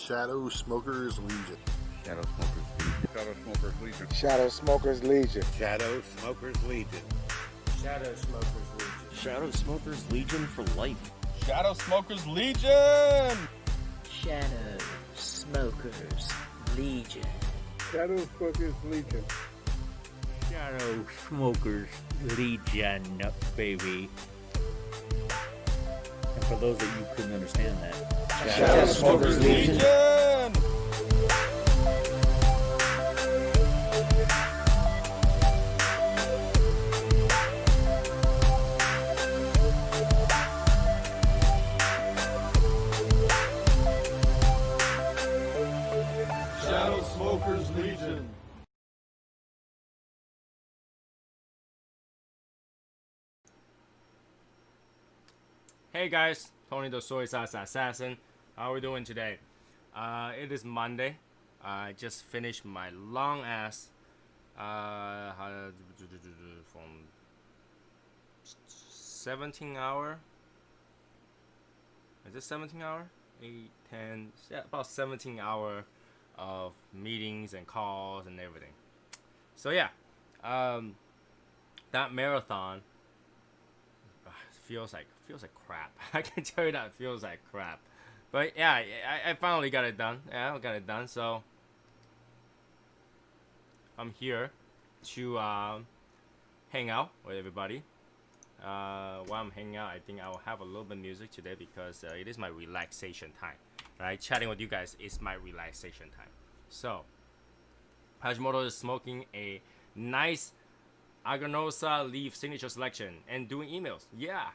Shadow Smokers Legion. Shadow Smokers Legion. Shadow Smokers Legion. Shadow Smokers Legion. Shadow Smokers Legion. Shadow Smokers Legion for life. Shadow Smokers Legion! Shadow Smokers Legion. Shadow Smokers Legion. Shadow Smokers Legion, baby. And for those that you couldn't understand that, Shadow Smokers Legion. Shadow Smokers Legion. Hey guys, Tony the SoySauceAssassin. How are we doing today? It is Monday. I just finished my long ass from 17 hour. Is it 17 hour? 8, 10, yeah, about 17 hour of meetings and calls and everything. So yeah, that marathon feels like crap. I can tell you that it feels like crap. But yeah, I finally got it done. Yeah, I got it done. So I'm here to hang out with everybody. While I'm hanging out, I think I'll have a little bit of music today because it is my relaxation time. Right, chatting with you guys is my relaxation time. So Hashimoto is smoking a nice Aganosa leaf signature selection and doing emails. Yeah,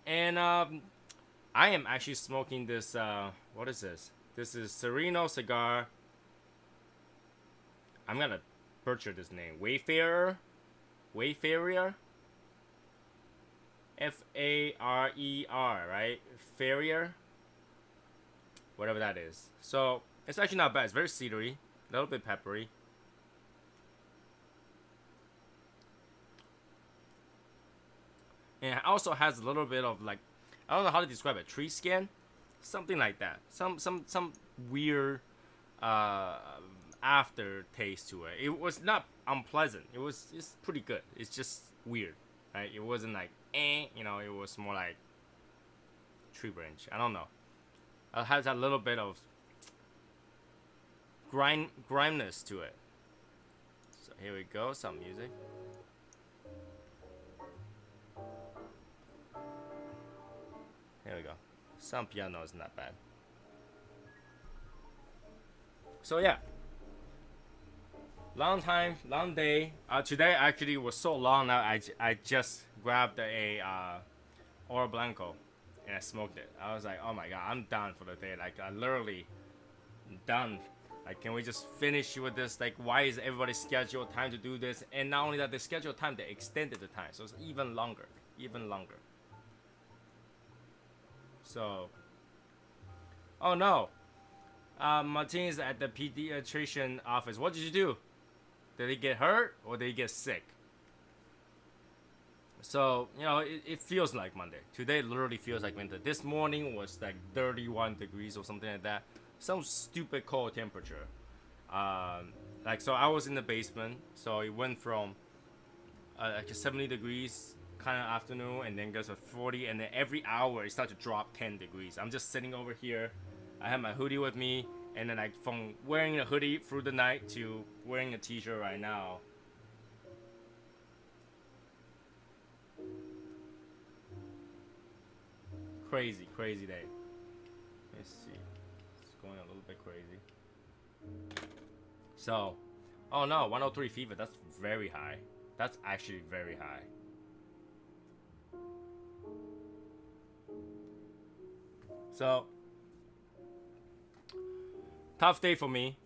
and I am actually smoking this. What is this? This is Sereno cigar. I'm gonna butcher this name. Wayfarer. F-A-R-E-R, right? Farrier. Whatever that is. So it's actually not bad. It's very cedary, a little bit peppery. And it also has a little bit of like, I don't know how to describe it, tree skin, something like that. Some weird aftertaste to it. It was not unpleasant. It's pretty good. It's just weird, right? It wasn't like you know. It was more like tree branch. I don't know. It has a little bit of griminess to it. So here we go. Some music. Here we go. Some piano is not bad. So yeah, long time, long day. Today actually was so long now. I just grabbed a Oro Blanco and I smoked it. I was like, oh my god, I'm done for the day. Like I literally done. Like, can we just finish with this? Like, why is everybody scheduled time to do this? And not only that, they scheduled time, they extended the time, so it's even longer. So, oh no, Martin's at the pediatrician office. What did you do? Did he get hurt or did he get sick? So, you know, it feels like Monday. Today literally feels like winter. This morning was like 31 degrees or something like that. Some stupid cold temperature. Like, so I was in the basement. So it went from like 70 degrees kind of afternoon and then goes to 40. And then every hour it starts to drop 10 degrees. I'm just sitting over here. I have my hoodie with me. And then like from wearing a hoodie through the night to wearing a t-shirt right now. Crazy day. Let's see. It's going a little bit crazy. So, oh no, 103 fever. That's very high. That's actually very high. So, tough day for me.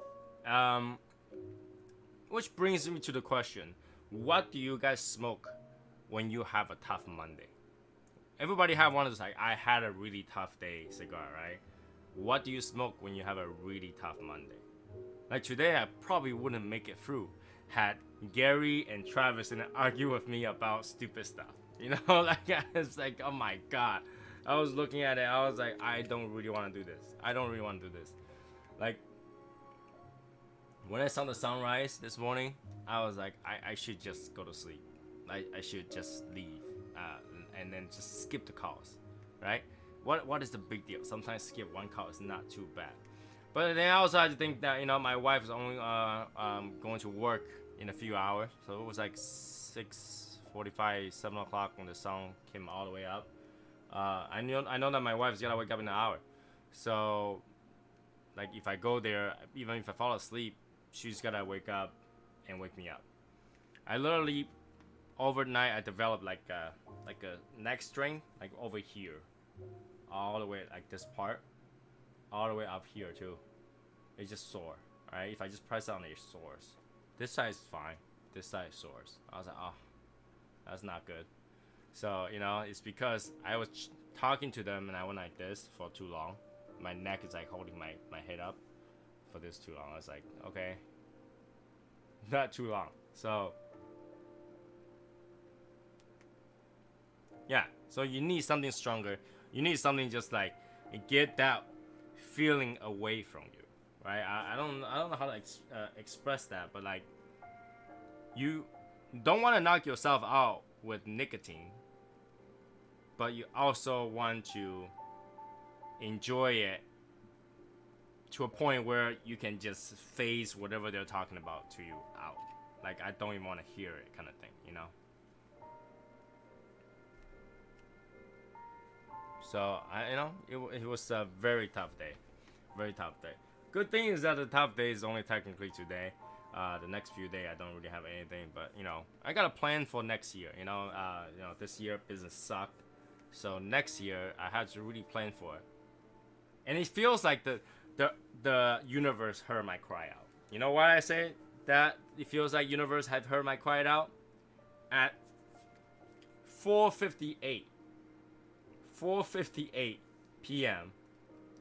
Which brings me to the question: what do you guys smoke when you have a tough Monday? Everybody have one of those, like, I had a really tough day cigar, right? What do you smoke when you have a really tough Monday? Like today, I probably wouldn't make it through had Gary and Travis didn't argue with me about stupid stuff. You know, like, it's like, oh my god. I was looking at it, I was like, I don't really want to do this. Like when I saw the sunrise this morning, I was like, I should just go to sleep. I should just leave, and then just skip the calls, right? What is the big deal? Sometimes skip one call is not too bad. But then I also had to think that, you know, my wife is only going to work in a few hours, so it was like 6:45, 7 o'clock when the sun came all the way up. I know that my wife's gotta wake up in an hour, so like if I go there, even if I fall asleep, she's gotta wake up and wake me up. I literally overnight I developed like a neck strain, like over here, all the way like this part, all the way up here too. It's just sore. Right? If I just press on it, it sores. This side is fine. This side sores. I was like, oh, that's not good. So, you know, it's because I was talking to them and I went like this for too long. My neck is like holding my head up for this too long. I was like, okay, not too long. So, yeah. So you need something stronger. You need something just like get that feeling away from you, right? I don't know how to express that, but like you don't want to knock yourself out with nicotine, but you also want to enjoy it to a point where you can just phase whatever they're talking about to you out. Like I don't even want to hear it, kind of thing, you know. So it was a very tough day, very tough day. Good thing is that the tough day is only technically today. The next few days I don't really have anything, but you know I got a plan for next year. You know this year business sucked, so next year I had to really plan for it. And it feels like the universe heard my cry out. You know why I say that? It feels like universe had heard my cry out at 4:58 p.m.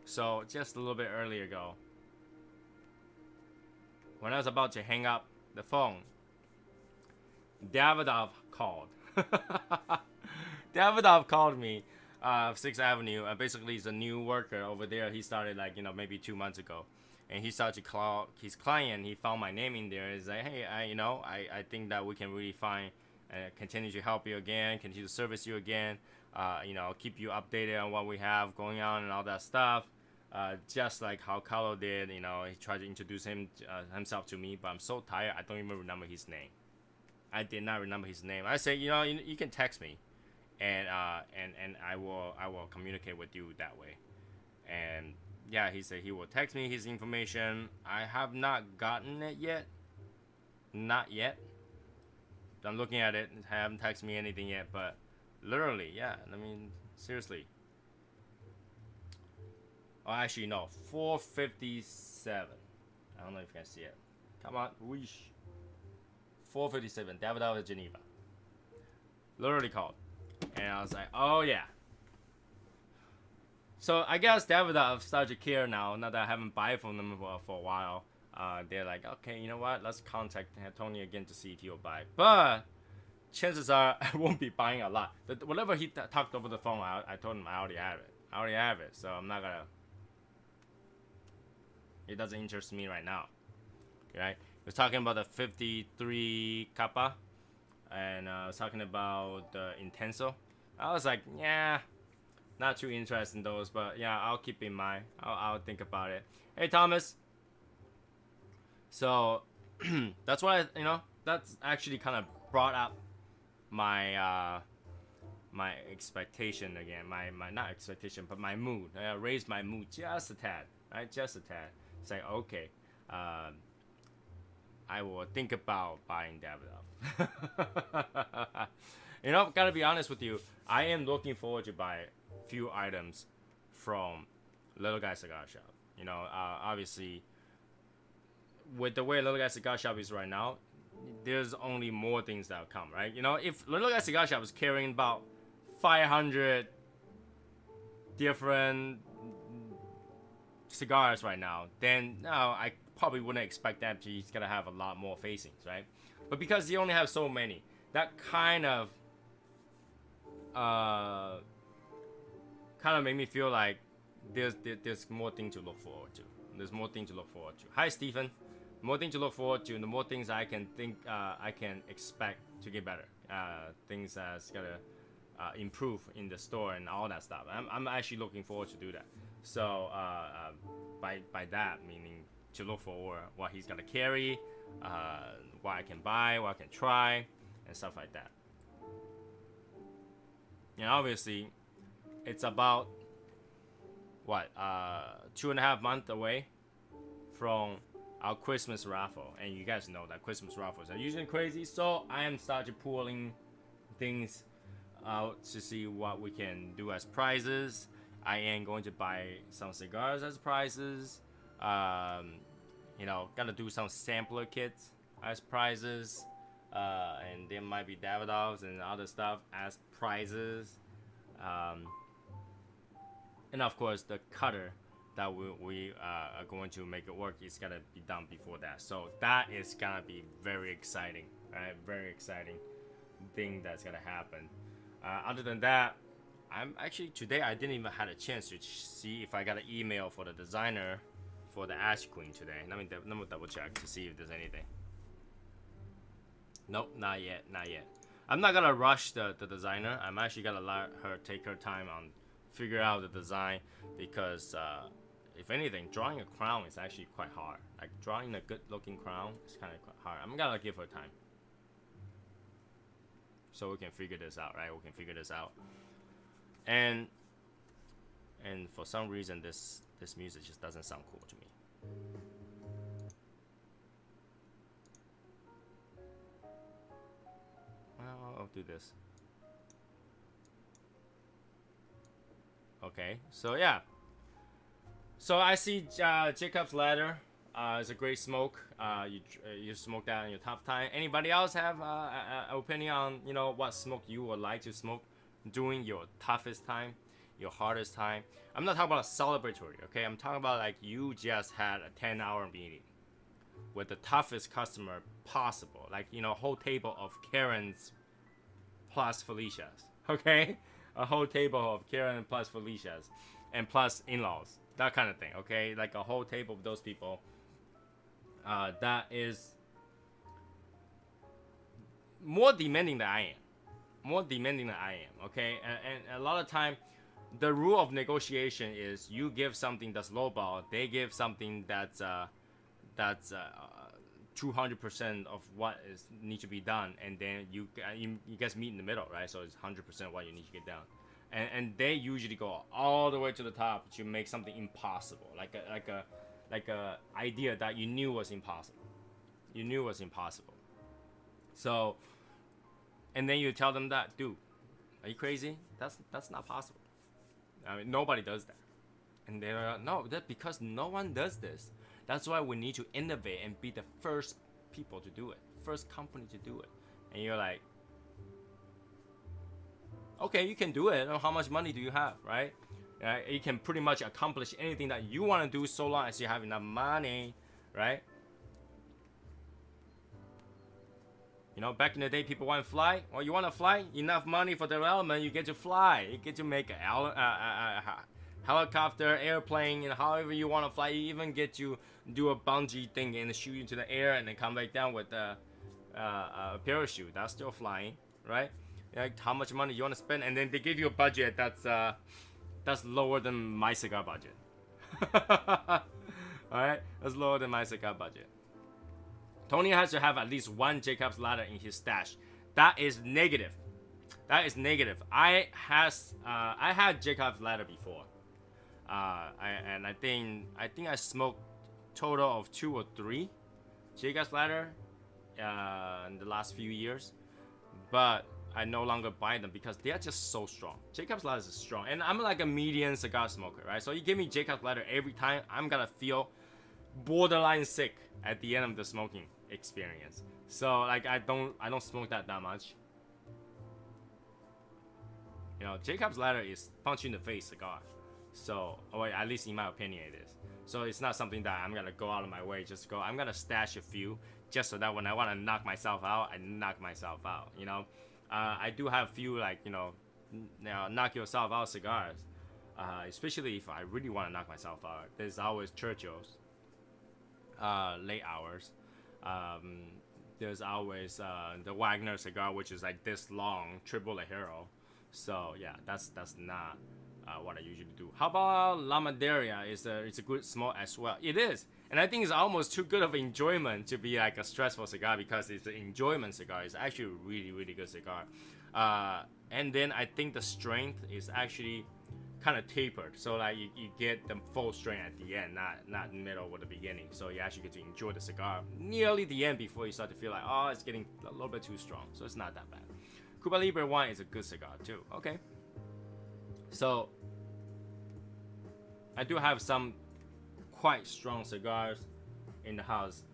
So just a little bit earlier ago, when I was about to hang up the phone, Davidoff called. Davidoff called me, 6th Avenue. Basically, he's a new worker over there. He started like, you know, maybe 2 months ago. And he started to call his client. He found my name in there. He's like, hey, I think that we can really find and continue to help you again, continue to service you again. You know, keep you updated on what we have going on and all that stuff. Just like how Carlo did, you know, he tried to introduce himself to me, but I'm so tired, I don't even remember his name. I did not remember his name. I said, you know, you can text me, and I will communicate with you that way. And yeah, he said he will text me his information. I have not gotten it yet. Not yet. I'm looking at it. I haven't texted me anything yet, but literally, yeah. I mean, seriously. Oh, actually, no. 4:57. I don't know if you can see it. Come on, whoosh. 4:57. David out of Geneva. Literally called, and I was like, oh yeah. So I guess Davidoff started to care now that I haven't bought from them for a while. They're like, okay, you know what? Let's contact Tony again to see if he'll buy. But chances are I won't be buying a lot. Whatever he talked over the phone, I told him I already have it. So I'm not gonna. It doesn't interest me right now. Right? He was talking about the 53 Kappa, and I was talking about the Intenso. I was like, yeah. Not too interested in those, but yeah, I'll keep in mind. I'll think about it. Hey, Thomas. So that's why that's actually kind of brought up my my expectation again. My not expectation, but my mood. I raised my mood just a tad, right? Just a tad. It's like, okay, I will think about buying Davidoff. Gotta be honest with you. I am looking forward to buy few items from Little Guy Cigar Shop. Obviously, with the way Little Guy Cigar Shop is right now, there's only more things that'll come, right? If Little Guy Cigar Shop is carrying about 500 different cigars right now, then no, I probably wouldn't expect them to. He's gonna have a lot more facings, right? But because he only has so many, that kind of made me feel like there's more things to look forward to. There's more things to look forward to. Hi, Stephen. More things to look forward to, and the more things I can think, I can expect to get better. Things that's gonna improve in the store and all that stuff. I'm actually looking forward to do that. So by that meaning to look forward what he's gonna carry, what I can buy, what I can try, and stuff like that. And obviously, it's about what 2.5 months away from our Christmas raffle, and you guys know that Christmas raffles are usually crazy. So I am starting pulling things out to see what we can do as prizes. I am going to buy some cigars as prizes. You know, gotta do some sampler kits as prizes, and there might be Davidoffs and other stuff as prizes. And of course, the cutter that we are going to make it work is gonna be done before that. So that is gonna be very exciting, right? Very exciting thing that's gonna happen. Other than that, I'm actually today I didn't even had a chance to see if I got an email for the designer for the Ash Queen today. Let me double check to see if there's anything. Nope, not yet. I'm not gonna rush the designer. I'm actually gonna let her take her time on figure out the design, because if anything, drawing a crown is actually quite hard. Like drawing a good looking crown is kind of hard. I'm gonna give her time so we can figure this out, right? We can figure this out. And for some reason this music just doesn't sound cool to me. Well, I'll do this. Okay, so yeah. So I see Jacob's Ladder. It's a great smoke. You smoke that in your tough time. Anybody else have an opinion on what smoke you would like to smoke during your toughest time, your hardest time? I'm not talking about a celebratory, okay? I'm talking about like you just had a 10-hour meeting with the toughest customer possible, like whole table of Karens plus Felicias, okay? A whole table of Karen plus Felicias and plus in-laws, that kind of thing, okay? Like a whole table of those people. That is more demanding than I am. Okay, and a lot of time, the rule of negotiation is you give something that's lowball, they give something that's 200% of what is need to be done, and then you guys meet in the middle, right? So it's 100% what you need to get done, and they usually go all the way to the top to make something impossible, like a idea that you knew was impossible. So, and then you tell them that, dude, are you crazy? That's not possible. I mean, nobody does that. And they're like, no, that's because no one does this. That's why we need to innovate and be the first people to do it, first company to do it. And you're like, okay, you can do it. How much money do you have, right? You can pretty much accomplish anything that you want to do so long as you have enough money, right? Back in the day, people want to fly. Well, you want to fly? Enough money for development, you get to fly. You get to make a helicopter, airplane, however you want to fly. You even get to do a bungee thing and shoot into the air and then come back down with a parachute. That's still flying, right? Like how much money you want to spend, and then they give you a budget that's lower than my cigar budget. Alright? That's lower than my cigar budget. Tony has to have at least one Jacob's Ladder in his stash. That is negative. I had Jacob's Ladder before. I think I smoked total of 2 or 3 Jacob's Ladder in the last few years. But I no longer buy them because they are just so strong. Jacob's Ladder is strong, and I'm like a medium cigar smoker, right? So you give me Jacob's Ladder every time, I'm gonna feel borderline sick at the end of the smoking experience. So like I don't smoke that much. Jacob's Ladder is punch in the face cigar. So, or at least in my opinion it is. So it's not something that I'm gonna go out of my way just to go. I'm gonna stash a few just so that when I want to knock myself out, I knock myself out. I do have a few like knock yourself out cigars. especially if I really want to knock myself out. There's always Churchill's, late hours. There's always the Wagner cigar, which is like this long, triple Ligero. So yeah, that's not what I usually do. How about La Madera? It's a good smoke as well. It is, and I think it's almost too good of enjoyment to be like a stressful cigar, because it's an enjoyment cigar. It's actually a really, really good cigar. And then I think the strength is actually kind of tapered, so like you get the full strength at the end, not in the middle or the beginning. So you actually get to enjoy the cigar nearly the end before you start to feel like, oh, it's getting a little bit too strong. So it's not that bad. Cuba Libre 1 is a good cigar too. Okay, so I do have some quite strong cigars in the house,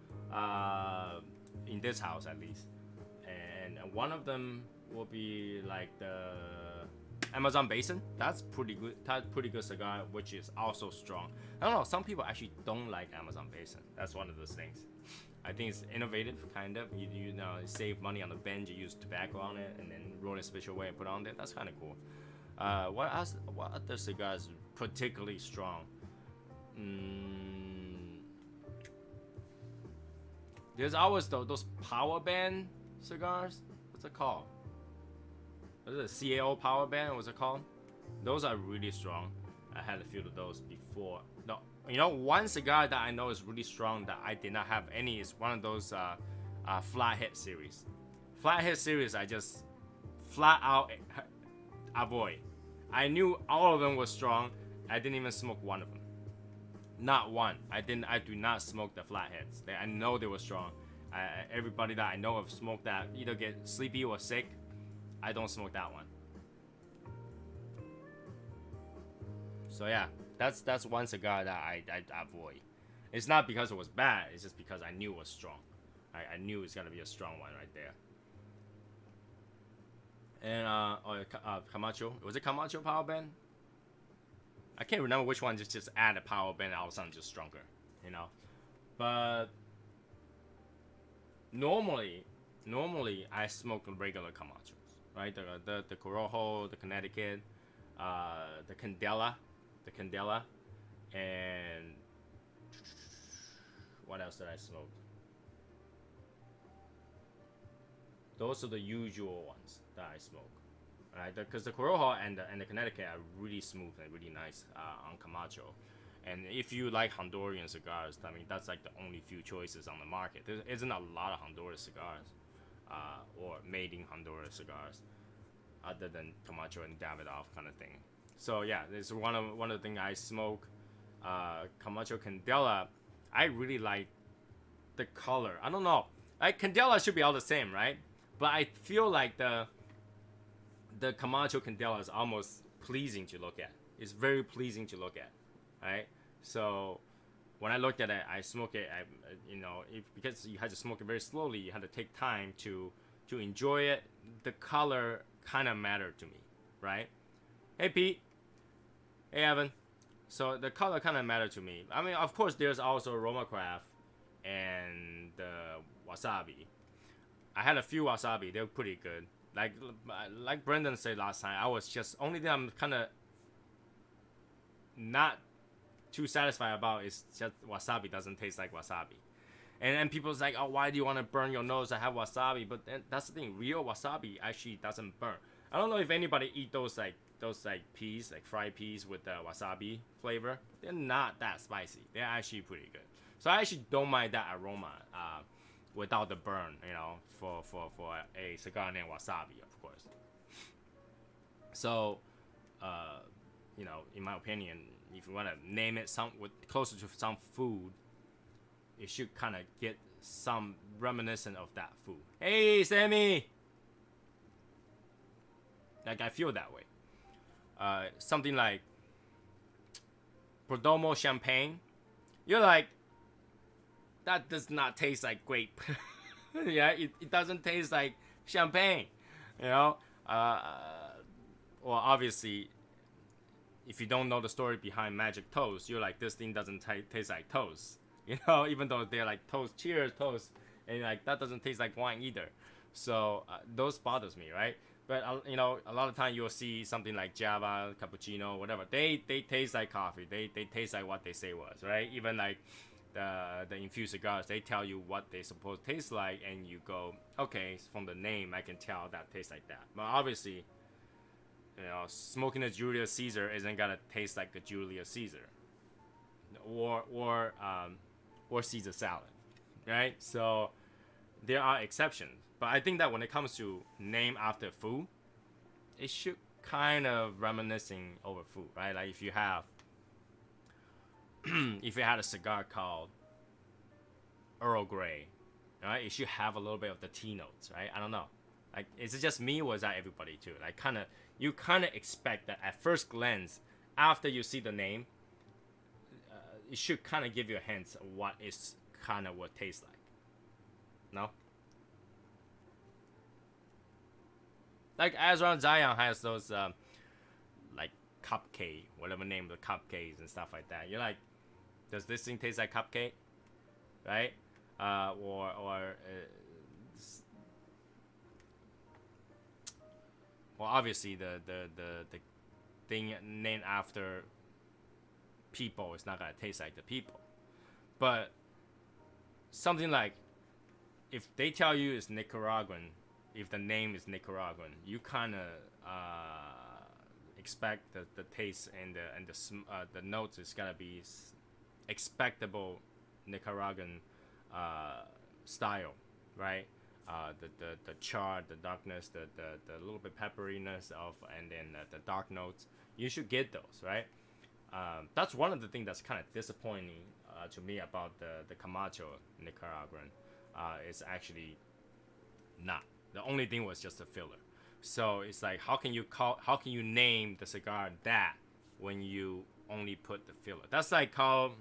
in this house at least, and one of them will be like the Amazon Basin. That's pretty good. That's pretty good cigar, which is also strong. I don't know. Some people actually don't like Amazon Basin. That's one of those things. I think it's innovative, kind of. You know, save money on the bench. You use tobacco on it, and then roll in a special way and put it on there. That's kind of cool. What else? What other cigars particularly strong? There's always those power band cigars. What's it called? What is it? CAO power band? What's it called? Those are really strong. I had a few of those before. No, you know, one cigar that I know is really strong that I did not have any is one of those flathead series. Flathead series, I just flat out avoid. I knew all of them were strong. I didn't even smoke one of them. Not one. I do not smoke the flatheads. I know they were strong. Everybody that I know of smoked that either get sleepy or sick. I don't smoke that one. So yeah, that's one cigar that I avoid. It's not because it was bad. It's just because I knew it was strong. I knew it's gonna be a strong one right there. And Camacho. Was it Camacho power band? I can't remember which one just add a power band and all of a sudden just stronger, you know. But normally I smoke regular Camachos, right? The Corojo, the Connecticut, the Candela, and what else did I smoke? Those are the usual ones that I smoke. Right, because the Corojo and the Connecticut are really smooth and really nice on Camacho. And if you like Honduran cigars, I mean, that's like the only few choices on the market. There isn't a lot of Honduras cigars or made in Honduras cigars other than Camacho and Davidoff kind of thing. So yeah, this is one of the things I smoke. Camacho Candela, I really like the color. I don't know, like Candela should be all the same, right? But I feel like the Camacho Candela is almost pleasing to look at. It's very pleasing to look at, right? So when I looked at it, I smoke it. Because you had to smoke it very slowly, you had to take time to enjoy it. The color kind of mattered to me, right? Hey Pete, hey Evan. So the color kind of mattered to me. I mean, of course, there's also Roma Craft and the wasabi. I had a few wasabi. They're pretty good. Like Brendan said last time, I was just only thing I'm kind of not too satisfied about is just wasabi doesn't taste like wasabi, and people's like, oh, why do you want to burn your nose to have wasabi? But then, that's the thing, real wasabi actually doesn't burn. I don't know if anybody eat those peas, like fried peas with the wasabi flavor. They're not that spicy. They're actually pretty good. So I actually don't mind that aroma. Without the burn, you know, for a cigar named wasabi, of course. So, you know, in my opinion, if you want to name it closer to some food, it should kind of get some reminiscent of that food. Hey, Sammy! Like, I feel that way. Something like Perdomo champagne. You're like, that does not taste like grape. Yeah, it doesn't taste like champagne, you know. Well, obviously, if you don't know the story behind Magic Toast, you're like, this thing doesn't taste like toast, you know. Even though they're like toast, cheers, toast, and like that doesn't taste like wine either. So those bothers me, right? But you know, a lot of time you'll see something like Java, cappuccino, whatever. They taste like coffee. They taste like what they say was, right? Even like the infused cigars, they tell you what they supposed to taste like, and you go, okay, from the name I can tell that tastes like that. But obviously, you know, smoking a Julius Caesar isn't gonna taste like a Julius Caesar, or Caesar salad, right? So there are exceptions, but I think that when it comes to name after food, it should kind of reminiscing over food, right? Like if you have, if you had a cigar called Earl Grey, right? It should have a little bit of the tea notes, right? I don't know. Like, is it just me or is that everybody too? Like, you kind of expect that at first glance, after you see the name, it should kind of give you a hint of what is kind of what tastes like. No? Like Azran Zion has those like cupcake, whatever name of the cupcakes and stuff like that. You're like, does this thing taste like cupcake? Right? Well, obviously the thing named after people is not gonna taste like the people, but something like, if they tell you it's Nicaraguan, if the name is Nicaraguan, you kind of expect the taste and the notes is gonna be expectable Nicaraguan style, right? The char, the darkness, the little bit pepperiness of, and then the dark notes. You should get those, right? That's one of the things that's kind of disappointing to me about the Camacho Nicaraguan. It's actually not. The only thing was just a filler. So it's like, how can you name the cigar that when you only put the filler? That's like called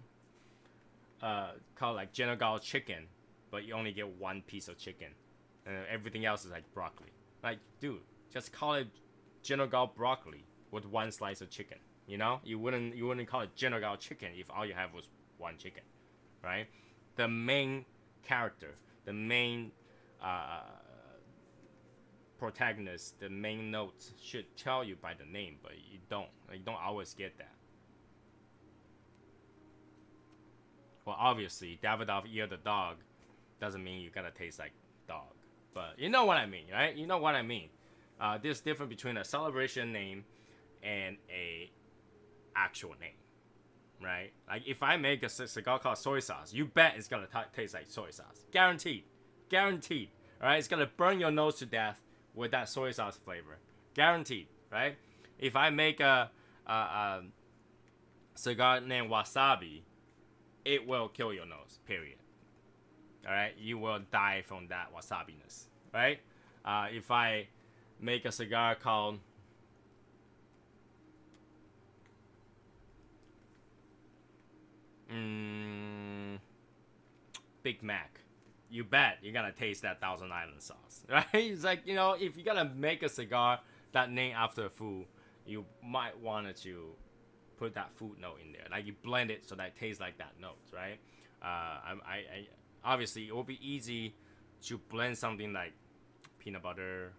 like General chicken, but you only get one piece of chicken, and everything else is like broccoli. Like, dude, just call it General broccoli with one slice of chicken. You know, you wouldn't call it General chicken if all you have was one chicken, right? The main character, the main protagonist, the main notes should tell you by the name, but you don't always get that. Well, obviously, Davidoff ear the dog doesn't mean you gotta taste like dog, but you know what I mean, right? You know what I mean. There's difference between a celebration name and a actual name, right? Like if I make a cigar called soy sauce, you bet it's gonna taste like soy sauce, guaranteed. All right, it's gonna burn your nose to death with that soy sauce flavor, guaranteed, right? If I make a cigar named Wasabi, it will kill your nose, period. All right, you will die from that wasabiness, right? If I make a cigar called Big Mac, you bet you're gonna taste that Thousand Island sauce, right? It's like, you know, if you're gonna make a cigar that named after a food, you might want to put that food note in there. Like you blend it so that it tastes like that note, right? I obviously it will be easy to blend something like peanut butter,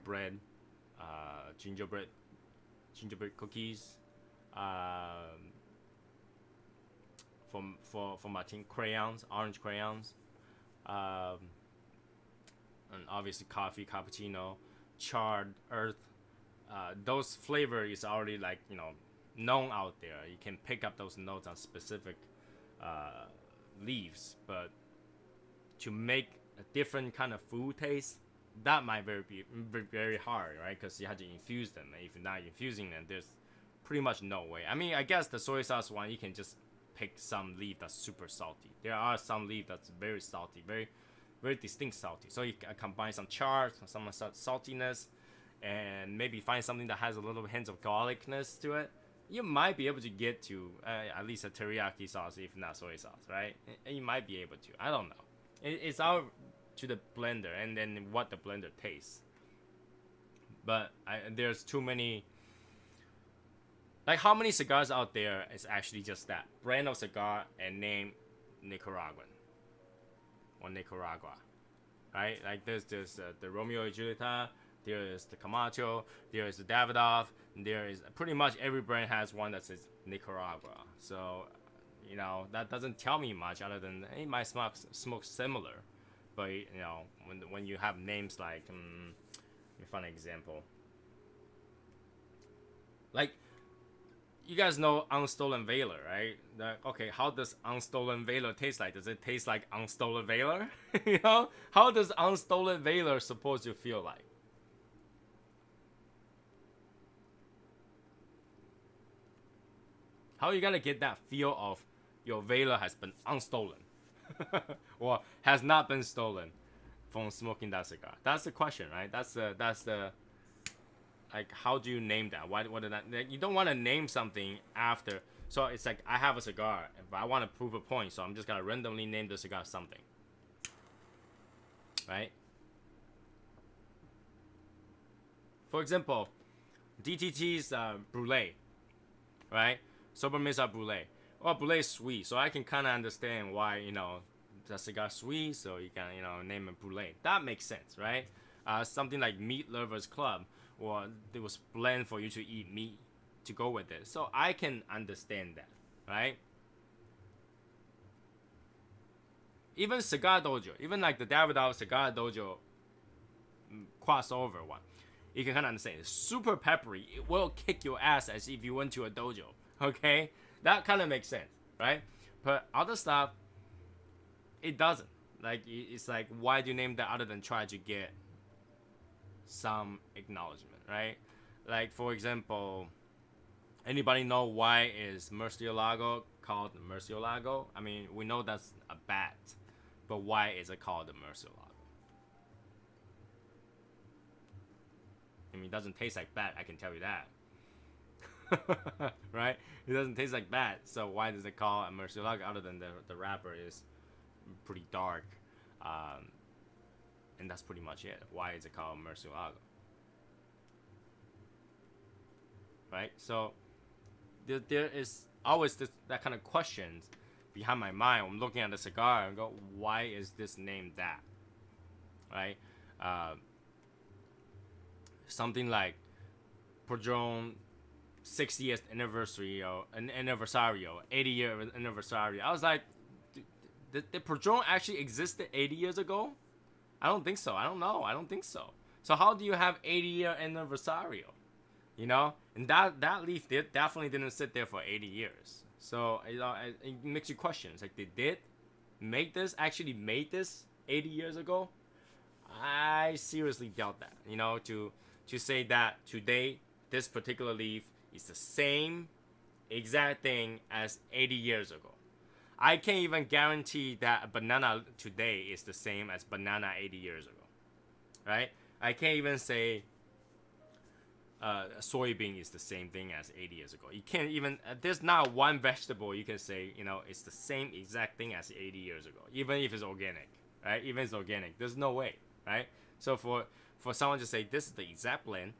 bread, gingerbread cookies, for Martin crayons, orange crayons, and obviously coffee, cappuccino, charred earth. Those flavor is already like, you know, known out there. You can pick up those notes on specific leaves, but to make a different kind of food taste, that might be very hard, right? Because you have to infuse them. And if you're not infusing them, there's pretty much no way. I mean, I guess the soy sauce one, you can just pick some leaf that's super salty. There are some leaf that's very salty, very distinct salty. So you can combine some char, some saltiness, and maybe find something that has a little hint of garlicness to it. You might be able to get to at least a teriyaki sauce, if not soy sauce, right? And you might be able to. I don't know. It's out to the blender and then what the blender tastes. But there's too many. Like, how many cigars out there is actually just that brand of cigar and name Nicaraguan or Nicaragua, right? Like there's the Romeo y Julieta, There is the Camacho. There is the Davidoff. And there is pretty much every brand has one that says Nicaragua. So, that doesn't tell me much other than hey, my smoke's similar. But when you have names like, let me find an example. Like, you guys know Unstolen Valor, right? Okay, how does Unstolen Valor taste like? Does it taste like Unstolen Valor? How does Unstolen Valor supposed to feel like? How are you gonna get that feel of your Valor has been unstolen or has not been stolen from smoking that cigar? That's the question, right? That's the like, how do you name that? What did that? You don't want to name something after. So it's like, I have a cigar, but I want to prove a point, so I'm just gonna randomly name the cigar something, right? For example, DTT's Brulee, right? Sober Mesa Brulee. Well, Brulee is sweet, so I can kind of understand why, the cigar sweet, so you can, name it Brulee. That makes sense, right? Something like Meat Lovers Club, or it was blend for you to eat meat to go with it. So I can understand that, right? Even Cigar Dojo, even like the Davidoff Cigar Dojo crossover one, you can kind of understand. It's super peppery. It will kick your ass as if you went to a dojo. Okay, that kind of makes sense, right? But other stuff, it doesn't. Like, it's like, why do you name that other than try to get some acknowledgement, right? Like, for example, anybody know why is Murcielago called Murcielago? I mean, we know that's a bat, but why is it called the Murcielago? I mean, it doesn't taste like bat, I can tell you that. Right? It doesn't taste like bat, so why does it call a Murcielago other than the wrapper is pretty dark, and that's pretty much it. Why is it called Murcielago? Right? So there is always that kind of questions behind my mind. I'm looking at the cigar and go, why is this named that? Right? Something like Padron 60th anniversary or an anniversario, 80-year anniversary. I was like, did Padron actually existed 80 years ago? I don't think so. I don't know. I don't think so. So how do you have 80-year anniversario? And that leaf definitely didn't sit there for 80 years. So it makes you question. It's like, they did actually made this 80 years ago? I seriously doubt that. To say that today this particular leaf is the same exact thing as 80 years ago. I can't even guarantee that a banana today is the same as banana 80 years ago, right? I can't even say a soybean is the same thing as 80 years ago. You can't even, there's not one vegetable you can say, it's the same exact thing as 80 years ago, even if it's organic, right? Even if it's organic, there's no way, right? So for someone to say this is the exact blend,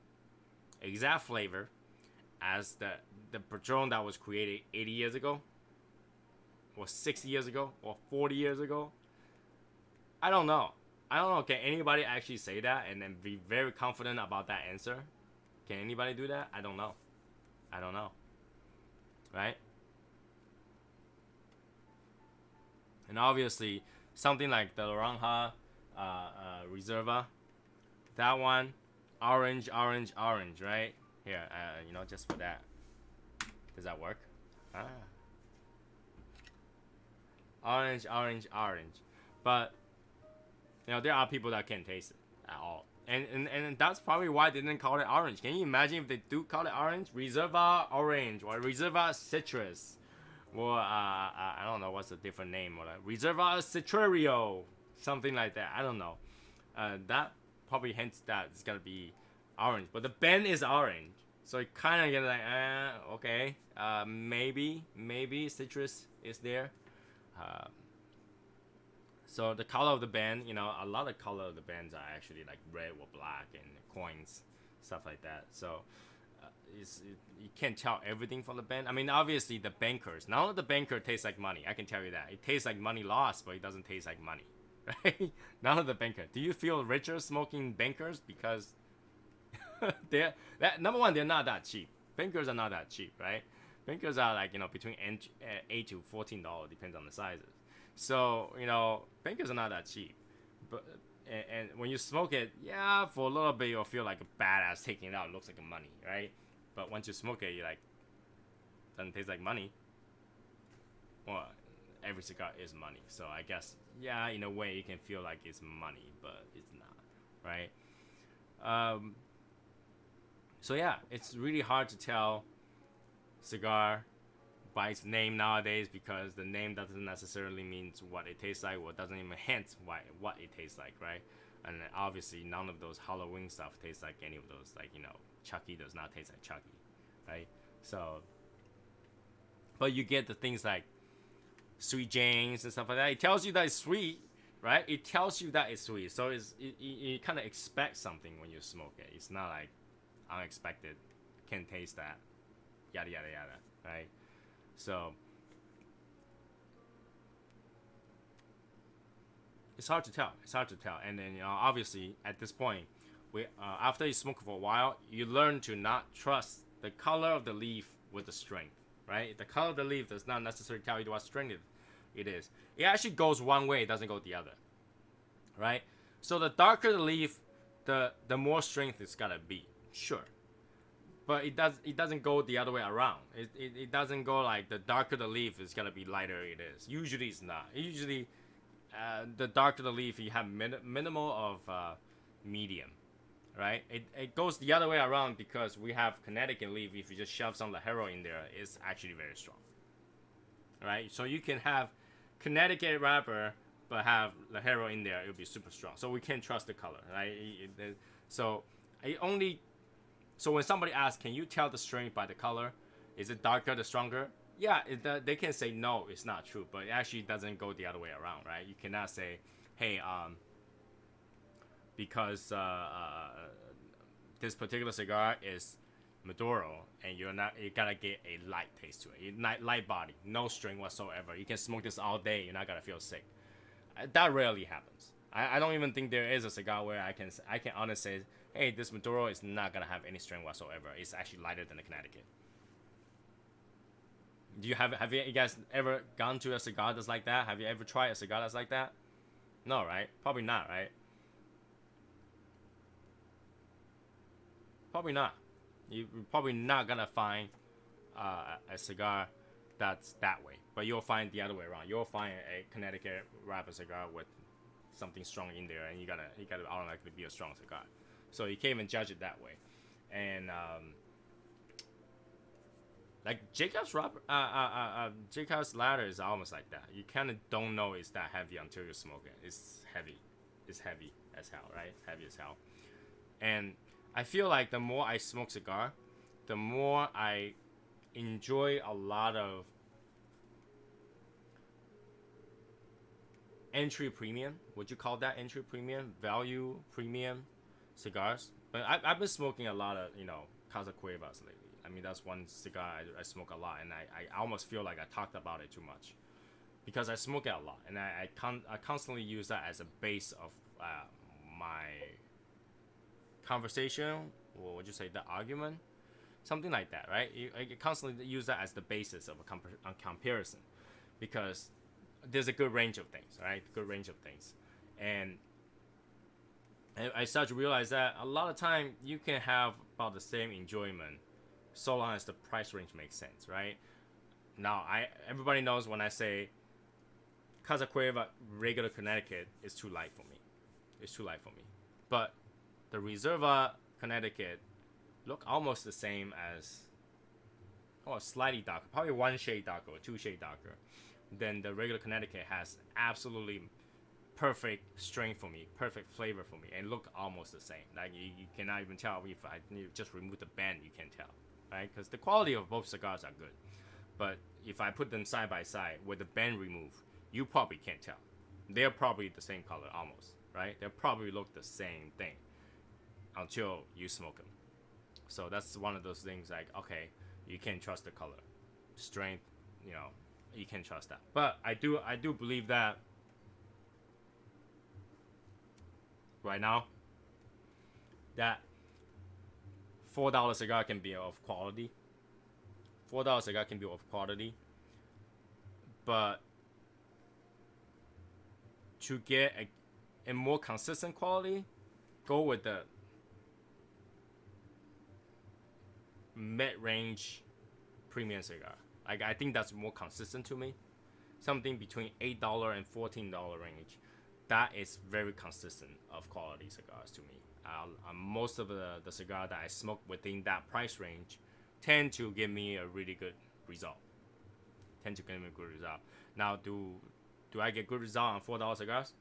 exact flavor as the Padron that was created 80 years ago, or 60 years ago, or 40 years ago, I don't know. Can anybody actually say that and then be very confident about that answer? Can anybody do that? I don't know. Right? And obviously, something like the Naranja Reserva, that one, orange, right? Here, just for that. Does that work? Orange. But, there are people that can't taste it at all. And that's probably why they didn't call it orange. Can you imagine if they do call it orange? Reserva orange or Reserva citrus. Or, I don't know what's the different name. Or like Reserva citrario. Something like that. I don't know. That probably hints that it's going to be orange. But the bend is orange. So it kind of gets like, okay. Maybe citrus is there. So the color of the band, a lot of color of the bands are actually like red or black and coins, stuff like that. So you can't tell everything from the band. I mean, obviously the bankers. None of the banker tastes like money. I can tell you that. It tastes like money lost, but it doesn't taste like money, right? None of the banker. Do you feel richer smoking bankers because Number one, they're not that cheap. Fingers are not that cheap, right? Fingers are like, between $8 to $14, depends on the sizes. So, fingers are not that cheap. But and when you smoke it, yeah, for a little bit you'll feel like a badass taking it out. It looks like money, right? But once you smoke it, you're like, doesn't taste like money. Well, every cigar is money, so I guess, yeah, in a way you can feel like it's money, but it's not, right? So yeah, it's really hard to tell cigar by its name nowadays, because the name doesn't necessarily mean what it tastes like, or doesn't even hint what it tastes like, right? And obviously none of those Halloween stuff tastes like any of those, like, Chucky does not taste like Chucky, right? So, but you get the things like Sweet James and stuff like that. It tells you that it's sweet, right? It tells you that it's sweet, so you kind of expect something when you smoke it. It's not like unexpected, can taste that, yada yada yada, right? So it's hard to tell. And then, obviously at this point, after you smoke for a while, you learn to not trust the color of the leaf with the strength, right? The color of the leaf does not necessarily tell you what strength it is. It actually goes one way, it doesn't go the other, right? So the darker the leaf, the more strength it's gotta be, sure. But it doesn't go the other way around. It doesn't go like the darker the leaf is gonna be lighter it is. Usually it's not. Usually the darker the leaf, you have minimal of medium, right? It goes the other way around, because we have Connecticut leaf. If you just shove some Lajero in there, it's actually very strong, right? So you can have Connecticut wrapper but have Lajero in there, it'll be super strong. So we can't trust the color, right? So when somebody asks, can you tell the strength by the color? Is it darker the stronger? Yeah, they can say no, it's not true, but it actually doesn't go the other way around, right? You cannot say, hey, because this particular cigar is Maduro, and you gotta get a light taste to it, light body, no strength whatsoever. You can smoke this all day, you're not gonna feel sick. That rarely happens. I don't even think there is a cigar where I can honestly say, hey, this Maduro is not gonna have any strength whatsoever. It's actually lighter than the Connecticut. Have you guys ever gone to a cigar that's like that? Have you ever tried a cigar that's like that? No, right? Probably not, right? Probably not. You're probably not gonna find a cigar that's that way, but you'll find the other way around. You'll find a Connecticut wrapper cigar with something strong in there, and you gotta automatically be a strong cigar. So you can't even judge it that way. And like Jacob's Jacob's ladder is almost like that. You kind of don't know it's that heavy until you smoke it. It's heavy. It's heavy as hell, right? Heavy as hell. And I feel like the more I smoke cigar, the more I enjoy a lot of entry premium. Would you call that entry premium? Value premium cigars? But I've been smoking a lot of, Casa Cuevas lately. I mean, that's one cigar I smoke a lot, and I almost feel like I talked about it too much, because I smoke it a lot, and I constantly use that as a base of my conversation, or would you say the argument? Something like that, right? I constantly use that as the basis of a comparison, because there's a good range of things, right? Good range of things. And I start to realize that a lot of time you can have about the same enjoyment so long as the price range makes sense, right? Now, everybody knows when I say Casa Cueva regular Connecticut is too light for me. It's too light for me. But the Reserva Connecticut look almost the same as, slightly darker, probably one shade darker or two shade darker than the regular Connecticut has. Absolutely perfect strength for me, perfect flavor for me, and look almost the same. Like you cannot even tell if I just remove the band, you can't tell, right? Because the quality of both cigars are good, but if I put them side by side with the band removed, you probably can't tell. They're probably the same color almost, right? They'll probably look the same thing until you smoke them. So that's one of those things, like, okay, you can't trust the color, strength, you can't trust that. But I do believe that right now that $4 cigar can be of quality. $4 cigar can be of quality, but to get a more consistent quality, go with the mid-range premium cigar. Like, I think that's more consistent to me. Something between $8 and $14 range. That is very consistent of quality cigars to me. Most of the cigar that I smoke within that price range tend to give me a really good result. Now, do I get good result on $4 cigars?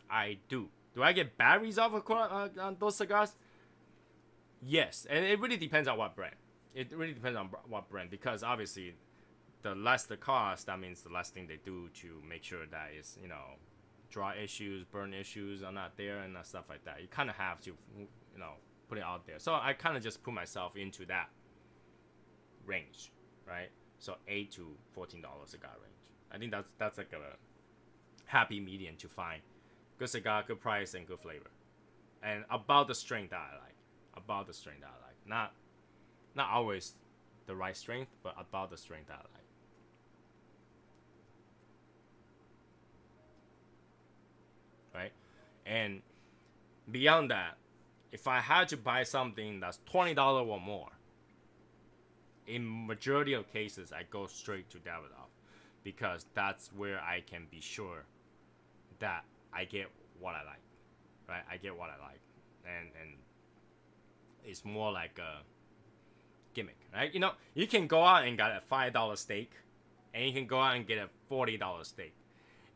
I do. Do I get bad result on those cigars? Yes, and it really depends on what brand. Because obviously, the less the cost, that means the less thing they do to make sure that is, draw issues, burn issues are not there and stuff like that. You kind of have to, put it out there. So I kind of just put myself into that range, right? So $8 to $14 cigar range. I think that's like a happy median to find good cigar, good price, and good flavor, and about the strength that I like. Not always the right strength, but about the strength that I like. Right? And beyond that, if I had to buy something that's $20 or more, in majority of cases, I go straight to Davidoff, because that's where I can be sure that I get what I like, right? I get what I like, and it's more like a gimmick, right? You can go out and get a $5 steak, and you can go out and get a $40 steak,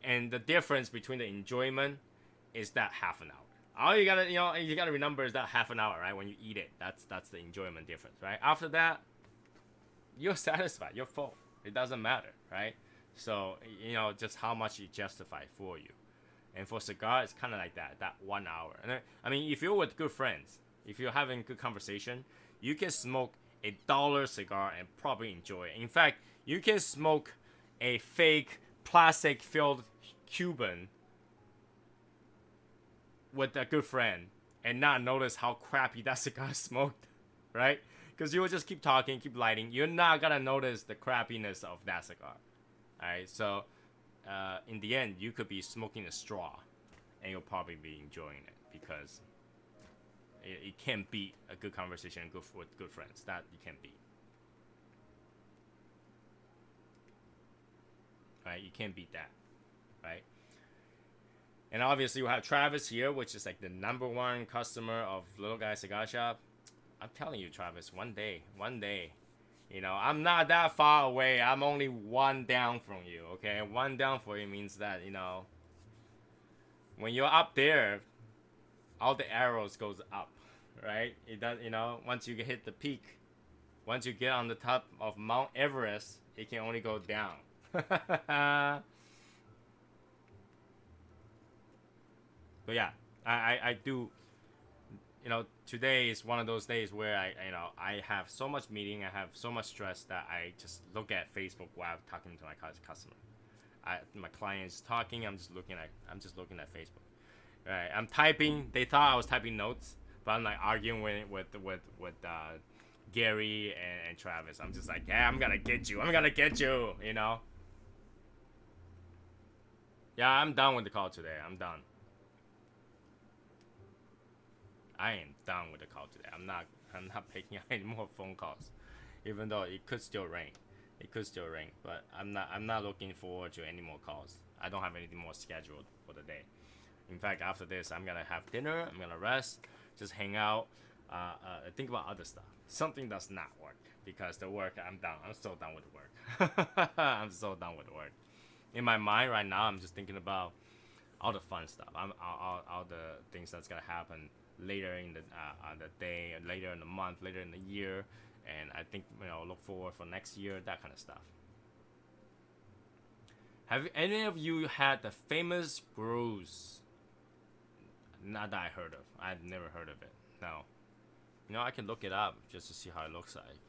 and the difference between the enjoyment is that half an hour. All you gotta remember is that half an hour, right? When you eat it, that's the enjoyment difference, right? After that, you're satisfied, you're full. It doesn't matter, right? So just how much you justify for you. And for cigar, it's kind of like that 1 hour. And I mean, if you're with good friends, if you're having good conversation, you can smoke a $1 cigar and probably enjoy it. In fact, you can smoke a fake plastic-filled Cuban with a good friend and not notice how crappy that cigar smoked, right? Because you will just keep talking, keep lighting. You're not gonna notice the crappiness of that cigar, all right? So, in the end, you could be smoking a straw, and you'll probably be enjoying it, because it can't beat a good conversation with good friends. That you can't beat. Right? You can't beat that. Right? And obviously we have Travis here, which is like the #1 customer of Little Guy Cigar Shop. I'm telling you, Travis, one day, I'm not that far away. I'm only one down from you, okay? One down for you means that, when you're up there, all the arrows goes up, right? It does, once you hit the peak, once you get on the top of Mount Everest, it can only go down. But yeah, I do, today is one of those days where I have so much meeting, I have so much stress that I just look at Facebook while talking to my customer. My client is talking, I'm just looking at Facebook. Right, I'm typing. They thought I was typing notes, but I'm like arguing with Gary and Travis. I'm just like, yeah, I'm gonna get you. Yeah, I'm done with the call today. I'm done. I am done with the call today. I'm not picking up any more phone calls, even though it could still ring. But I'm not looking forward to any more calls. I don't have anything more scheduled for the day. In fact, after this, I'm gonna have dinner. I'm gonna rest, just hang out, think about other stuff. Something does not work, because the work, I'm done. I'm so done with the work. In my mind right now, I'm just thinking about all the fun stuff. All the things that's gonna happen later in the day, later in the month, later in the year, and I think look forward for next year, that kind of stuff. Have any of you had the famous bruise? Not that I heard of. I've never heard of it. No. I can look it up just to see how it looks like.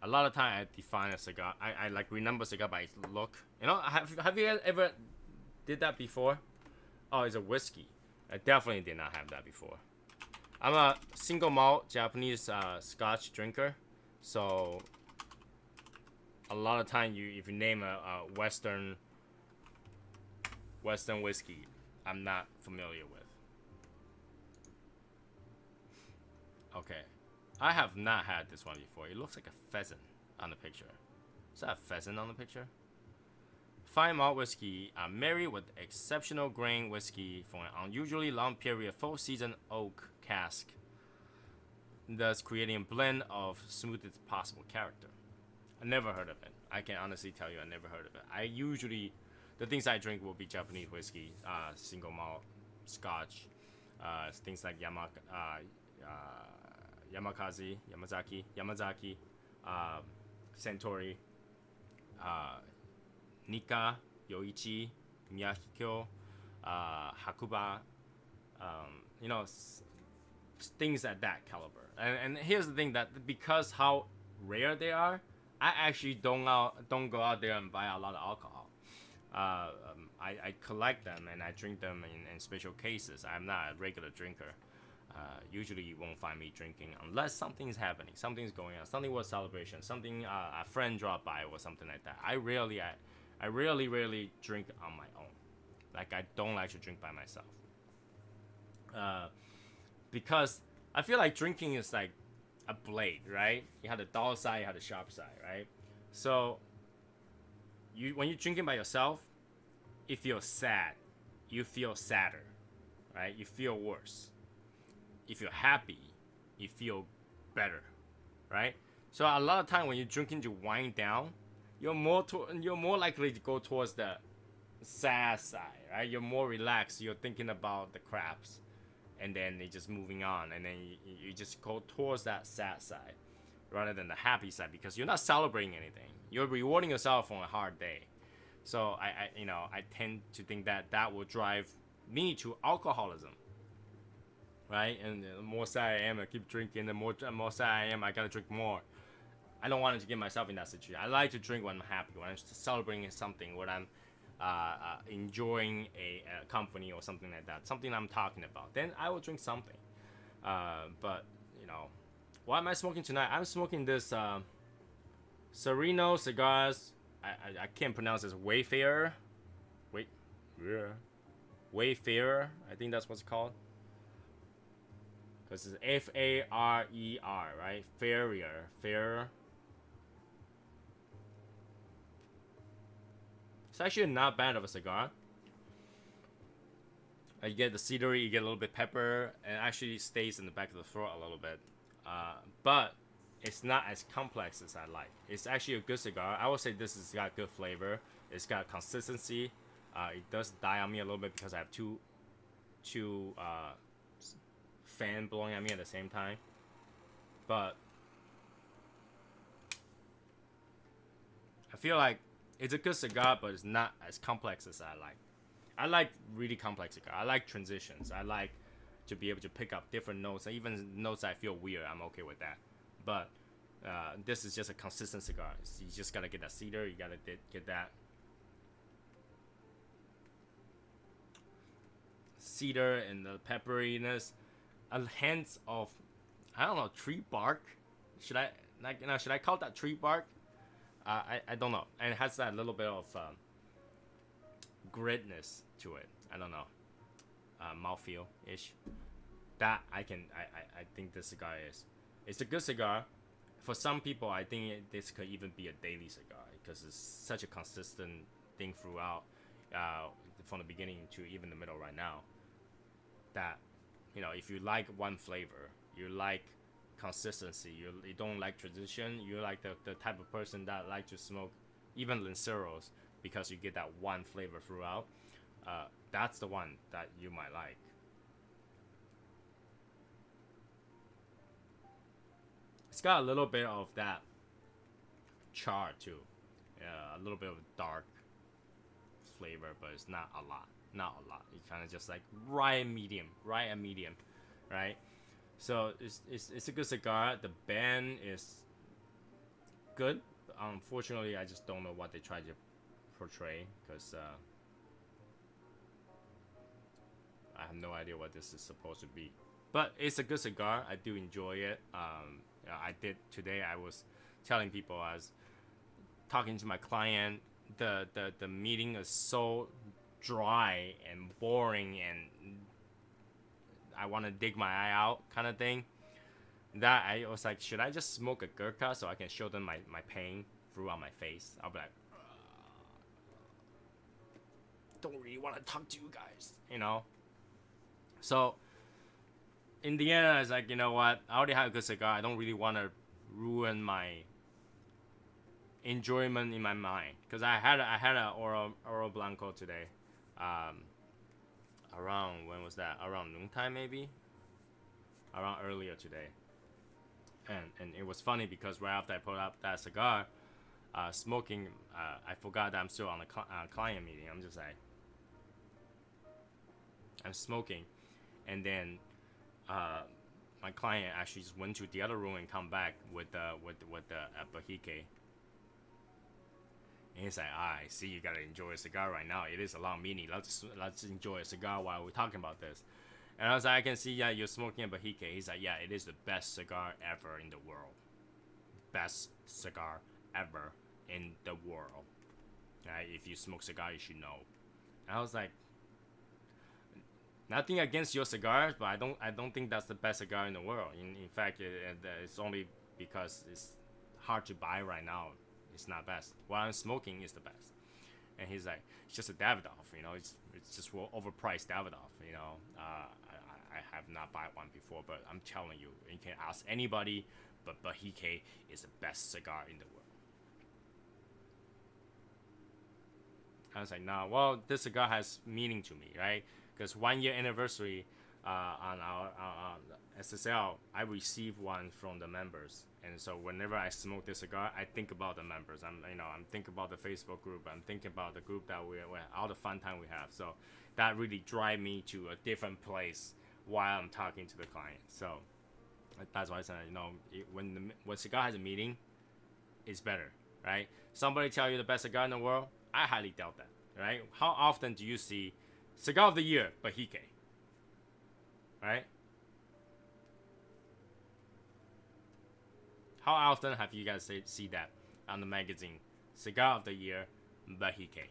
A lot of time I define a cigar. I like remember cigar by its look. Have you ever did that before? Oh, it's a whiskey. I definitely did not have that before. I'm a single malt Japanese Scotch drinker, so a lot of time if you name a Western whiskey, I'm not familiar with. Okay, I have not had this one before. It looks like a pheasant on the picture. Is that a pheasant on the picture? Fine malt whiskey, married with exceptional grain whiskey for an unusually long period, full season oak cask, thus creating a blend of smoothest possible character. I never heard of it. I can honestly tell you I never heard of it. I usually, the things I drink will be Japanese whiskey, single malt, Scotch, things like Yamazaki, Centauri, Nika, Yoichi, Miyahikyo, Hakuba, you know, things at that caliber. And here's the thing, that because how rare they are, I actually don't go out there and buy a lot of alcohol. I collect them and I drink them in special cases. I'm not a regular drinker. Usually you won't find me drinking unless something's happening, something's going on, something was celebration, something a friend dropped by or something like that. I rarely drink on my own. Like, I don't like to drink by myself. Because I feel like drinking is like a blade, right? You have the dull side, you have the sharp side, right? So when you're drinking by yourself, you feel sad. You feel sadder, right? You feel worse. If you're happy, you feel better, right? So a lot of time when you're drinking to wind down, you're more likely to go towards the sad side, right? You're more relaxed. You're thinking about the craps, and then you're just moving on, and then you just go towards that sad side rather than the happy side, because you're not celebrating anything. You're rewarding yourself on a hard day. So I tend to think that will drive me to alcoholism. Right, and the more sad I am, I keep drinking. The more sad I am, I gotta drink more. I don't want to get myself in that situation. I like to drink when I'm happy, when I'm celebrating something, when I'm enjoying a company or something like that, something I'm talking about. Then I will drink something. But what am I smoking tonight? I'm smoking this Sereno cigars. I can't pronounce this. Wayfarer. Wayfarer. I think that's what's called. Because it's F-A-R-E-R, right? Fairer. It's actually not bad of a cigar. You get the cedary, you get a little bit pepper, and it actually stays in the back of the throat a little bit. But it's not as complex as I like. It's actually a good cigar. I would say this has got good flavor. It's got consistency. It does die on me a little bit because I have two fan blowing at me at the same time, but I feel like it's a good cigar, but it's not as complex as I like. I like really complex cigar. I like transitions. I like to be able to pick up different notes, even notes I feel weird. I'm okay with that. But this is just a consistent cigar. You just gotta get that cedar. You gotta get that cedar and the pepperiness. A hint of, I don't know, tree bark. Should I call that tree bark? I don't know. And it has that little bit of gritness to it. I don't know. Mouthfeel ish. That I think this cigar is. It's a good cigar. For some people, I think this could even be a daily cigar because it's such a consistent thing throughout, from the beginning to even the middle right now. That, if you like one flavor, you like consistency, you don't like tradition, you like the type of person that like to smoke even Lanceros because you get that one flavor throughout, that's the one that you might like. It's got a little bit of that char too, a little bit of dark flavor, but it's not a lot. It's kind of just like right at medium, right? So it's a good cigar. The band is good. Unfortunately, I just don't know what they try to portray because I have no idea what this is supposed to be. but it's a good cigar. I do enjoy it. I did today. I was telling people, I was talking to my client. The meeting is so dry and boring, and I want to dig my eye out, kind of thing. That I was like, should I just smoke a Gurkha so I can show them my pain throughout my face? I'll be like, don't really want to talk to you guys, you know. So in the end, I was like, you know what? I already have a good cigar. I don't really want to ruin my enjoyment in my mind, because I had a Oro Blanco today. Around, when was that? Around noontime, maybe. Around earlier today. And it was funny because right after I put up that cigar, smoking, I forgot that I'm still on a client meeting. I'm just like, I'm smoking, and then my client actually just went to the other room and come back with the Bahique. And he's like, I see you gotta enjoy a cigar right now. It is a long meeting. Let's enjoy a cigar while we're talking about this. And I was like, I can see, yeah, you're smoking a Bahique. He's like, yeah, it is the best cigar ever in the world. Best cigar ever in the world. If you smoke cigar, you should know. And I was like, nothing against your cigars, but I don't think that's the best cigar in the world. In fact, it's only because it's hard to buy right now. It's not best. What I'm smoking is the best. And he's like, it's just a Davidoff, you know. It's just overpriced Davidoff, you know. I have not bought one before, but I'm telling you, you can ask anybody, but Bahique is the best cigar in the world. I was like, nah, well, this cigar has meaning to me, right? Because 1 year anniversary on our SSL, I received one from the members, and so whenever I smoke this cigar, I think about the members. I'm thinking about the Facebook group. I'm thinking about the group that we all the fun time we have. So that really drive me to a different place while I'm talking to the client. So that's why I said, you know, when cigar has a meaning, it's better, right? Somebody tell you the best cigar in the world, I highly doubt that, right? How often do you see cigar of the year, Bahique, right? How often have you guys see that on the magazine? Cigar of the year, Bahique.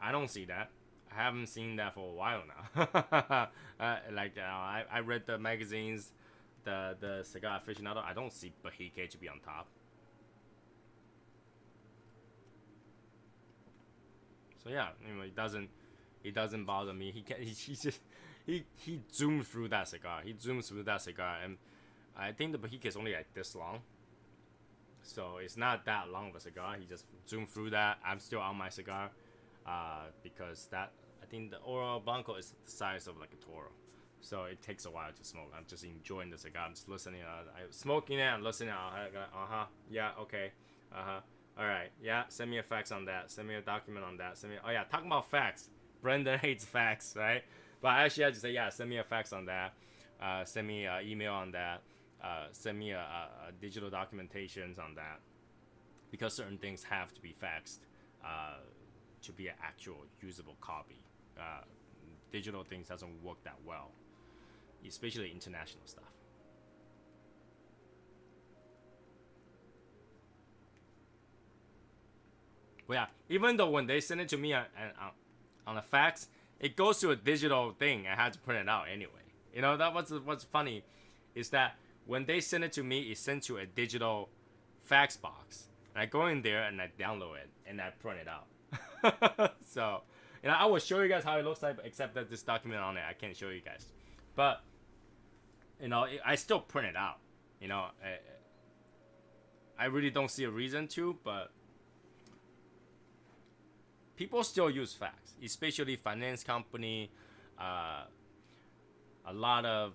I don't see that. I haven't seen that for a while now. I read the magazines, the Cigar Aficionado. I don't see Bahique to be on top. So yeah, you know, it doesn't bother me. He zoomed through that cigar. And I think the Bahique is only like this long. So it's not that long of a cigar. He just zoomed through that. I'm still on my cigar. Because I think the Oro Blanco is the size of like a Toro, so it takes a while to smoke. I'm just enjoying the cigar. I'm just listening. I'm smoking it. I'm listening. Yeah, okay. All right. Yeah. Send me a fax on that. Send me a document on that. Oh yeah. Talking about fax. Brendan hates fax, right? But actually, I just say, yeah. Send me a fax on that. Send me an email on that. Send me a digital documentations on that, because certain things have to be faxed. To be an actual usable copy. Digital things doesn't work that well, especially international stuff. But yeah, even though when they send it to me on a fax, it goes to a digital thing. I had to print it out anyway. You know, that what's funny is that when they send it to me, it's sent to a digital fax box. And I go in there and I download it and I print it out. So, you know, I will show you guys how it looks like, except that this document on it, I can't show you guys. But, you know, I still print it out. You know, I really don't see a reason to, but people still use fax, especially finance company. A lot of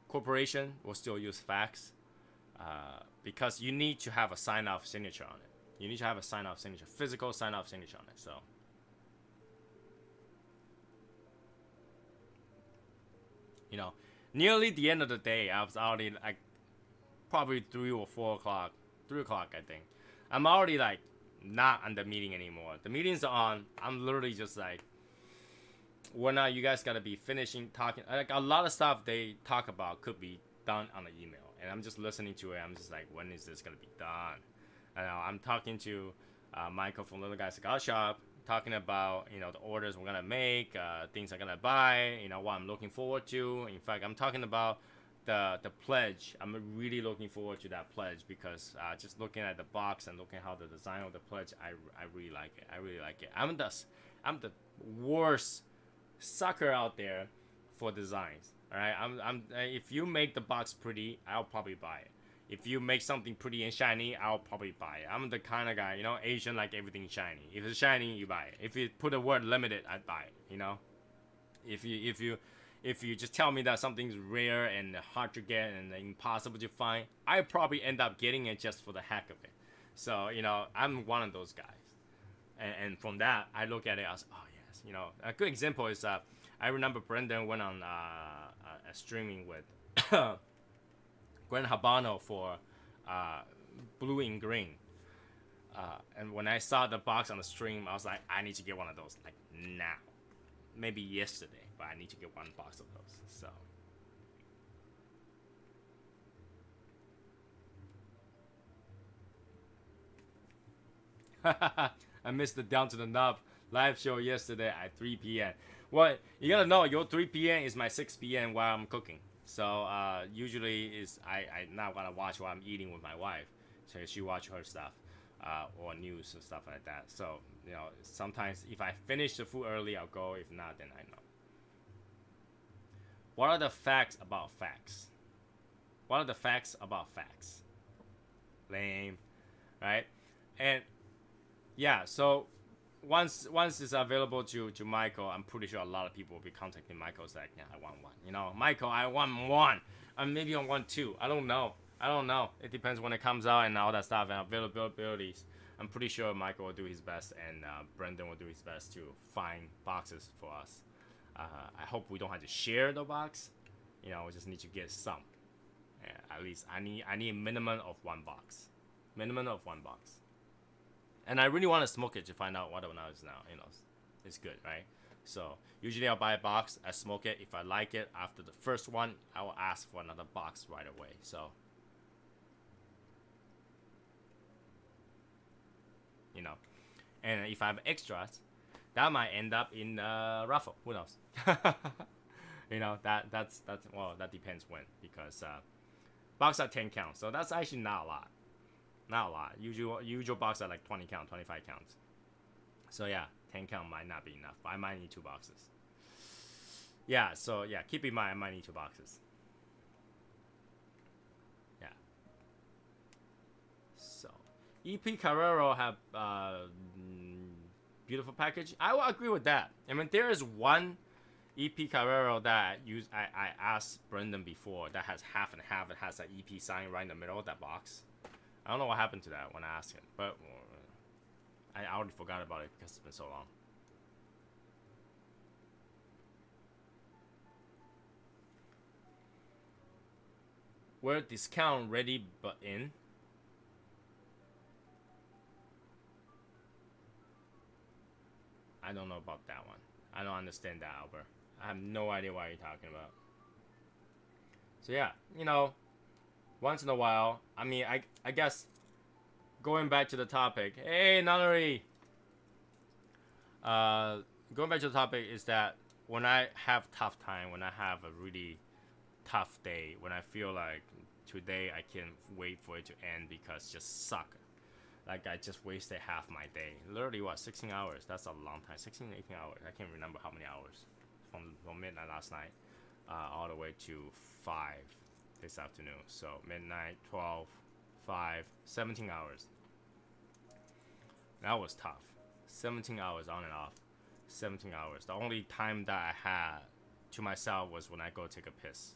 corporation will still use fax because you need to have a sign-off signature on it. You need to have a sign-off signature, physical sign-off signature on it. So, you know, nearly the end of the day, I was already like probably 3 or 4 o'clock, 3 o'clock, I think. I'm already like not on the meeting anymore. The meeting's on. I'm literally just like, whatnot, you guys gotta be finishing talking. Like a lot of stuff they talk about could be done on the email, and I'm just listening to it. I'm just like, when is this gonna be done? I know I'm talking to Michael from Little Guy Cigar Shop, talking about the orders we're gonna make, things I'm gonna buy, what I'm looking forward to. In fact, I'm talking about the pledge. I'm really looking forward to that pledge because just looking at the box and looking at how the design of the pledge, I really like it. I really like it. I'm the worst sucker out there for designs. All right, if you make the box pretty, I'll probably buy it. If you make something pretty and shiny, I'll probably buy it. I'm the kind of guy, Asian, like everything shiny. If it's shiny, you buy it. If you put the word limited, I buy it. If you just tell me that something's rare and hard to get and impossible to find, I probably end up getting it just for the heck of it. So I'm one of those guys. And from that, I look at it as, oh yes, a good example is I remember Brendan went on a streaming with Grand Habano for Blue and Green. And when I saw the box on the stream, I was like, I need to get one of those, like now. Maybe yesterday, but I need to get one box of those. So. I missed the Down to the Knob live show yesterday at 3 p.m. Well, you gotta know, your 3 p.m. is my 6 p.m. while I'm cooking. So usually I not gonna watch while I'm eating with my wife, so she watch her stuff or news and stuff like that. So sometimes if I finish the food early, I'll go. If not, then I know. What are the facts about facts? What are the facts about facts? Lame, right? And yeah, so once it's available to Michael, I'm pretty sure a lot of people will be contacting Michael. It's like, yeah, I want one. Michael, I want one. Maybe I want two. I don't know. It depends when it comes out and all that stuff and availabilities. I'm pretty sure Michael will do his best and Brendan will do his best to find boxes for us. I hope we don't have to share the box. We just need to get some. At least I need a minimum of one box. Minimum of one box. And I really want to smoke it to find out what it is now. It's good, right? So usually I'll buy a box, I smoke it. If I like it after the first one, I will ask for another box right away. So and if I have extras, that might end up in raffle. Who knows? That's well, that depends when, because box are 10 counts, so that's actually not a lot. Not a lot. Usual box are like 20 count, 25 counts. So yeah, 10 count might not be enough. I might need 2 boxes. Yeah, so yeah, keep in mind I might need 2 boxes. Yeah. So EP Carrero have beautiful package. I will agree with that. I mean, there is one EP Carrero that I asked Brendan before that has half and half. It has an EP sign right in the middle of that box. I don't know what happened to that when I asked him, but I already forgot about it because it's been so long. We're discount ready but in. I don't know about that one. I don't understand that, Albert. I have no idea what you're talking about. So yeah, once in a while, I mean, I guess going back to the topic. Hey, Nunnery! Going back to the topic is that when I have tough time, when I have a really tough day, when I feel like today I can't wait for it to end because it just suck. Like I just wasted half my day. Literally, 16 hours? That's a long time. 16, 18 hours. I can't remember how many hours. From midnight last night all the way to 5 this afternoon. So midnight, 12, 5, 17 hours. That was tough. 17 hours on and off. 17 hours. The only time that I had to myself was when I go take a piss.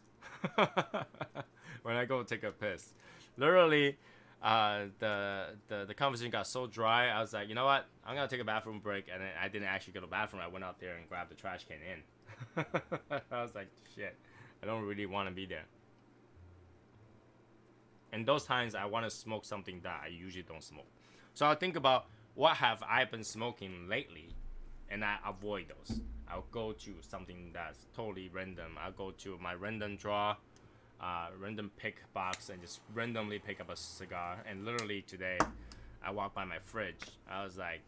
When I go take a piss. Literally, the conversation got so dry. I was like, you know what? I'm gonna take a bathroom break, and then I didn't actually go to the bathroom. I went out there and grabbed the trash can in. I was like, shit, I don't really want to be there. And those times I want to smoke something that I usually don't smoke. So I think about what have I been smoking lately, and I avoid those. I'll go to something that's totally random. I'll go to my random draw, random pick box, and just randomly pick up a cigar. And literally today, I walked by my fridge. I was like,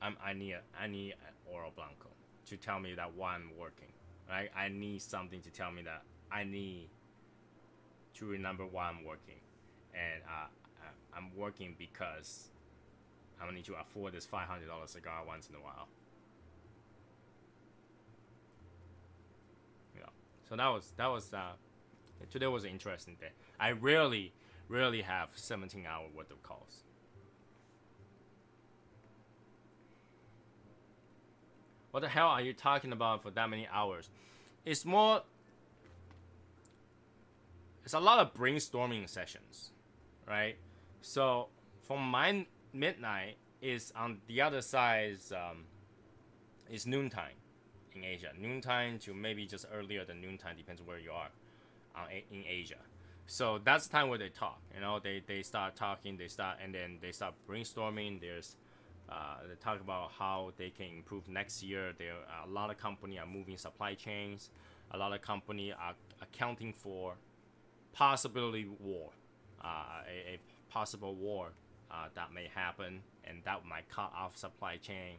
I need an Oro Blanco to tell me that why I'm working, right? I need something to tell me that I need to remember why I'm working, and I'm working because I need to afford this $500 cigar once in a while. You know, so that was today was an interesting day. I rarely have 17-hour worth of calls. What the hell are you talking about for that many hours? It's a lot of brainstorming sessions, right? So for my midnight is on the other side is noontime in Asia. Noontime to maybe just earlier than noontime, depends where you are in Asia. So that's the time where they talk. You know, they start talking, and then they start brainstorming. They talk about how they can improve next year. There are a lot of companies are moving supply chains. A lot of companies are accounting for possibility war, a possible war that may happen, and that might cut off supply chain,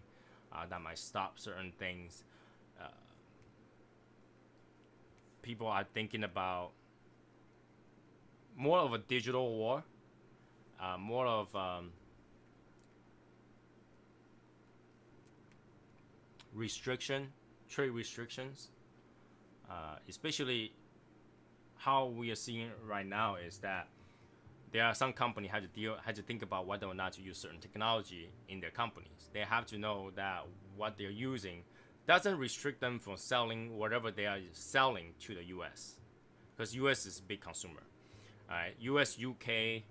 that might stop certain things. People are thinking about more of a digital war, more of trade restrictions, especially how we are seeing right now is that there are some companies had to think about whether or not to use certain technology in their companies. They have to know that what they're using doesn't restrict them from selling whatever they are selling to the U.S. because U.S. is a big consumer. All right, U.S., UK,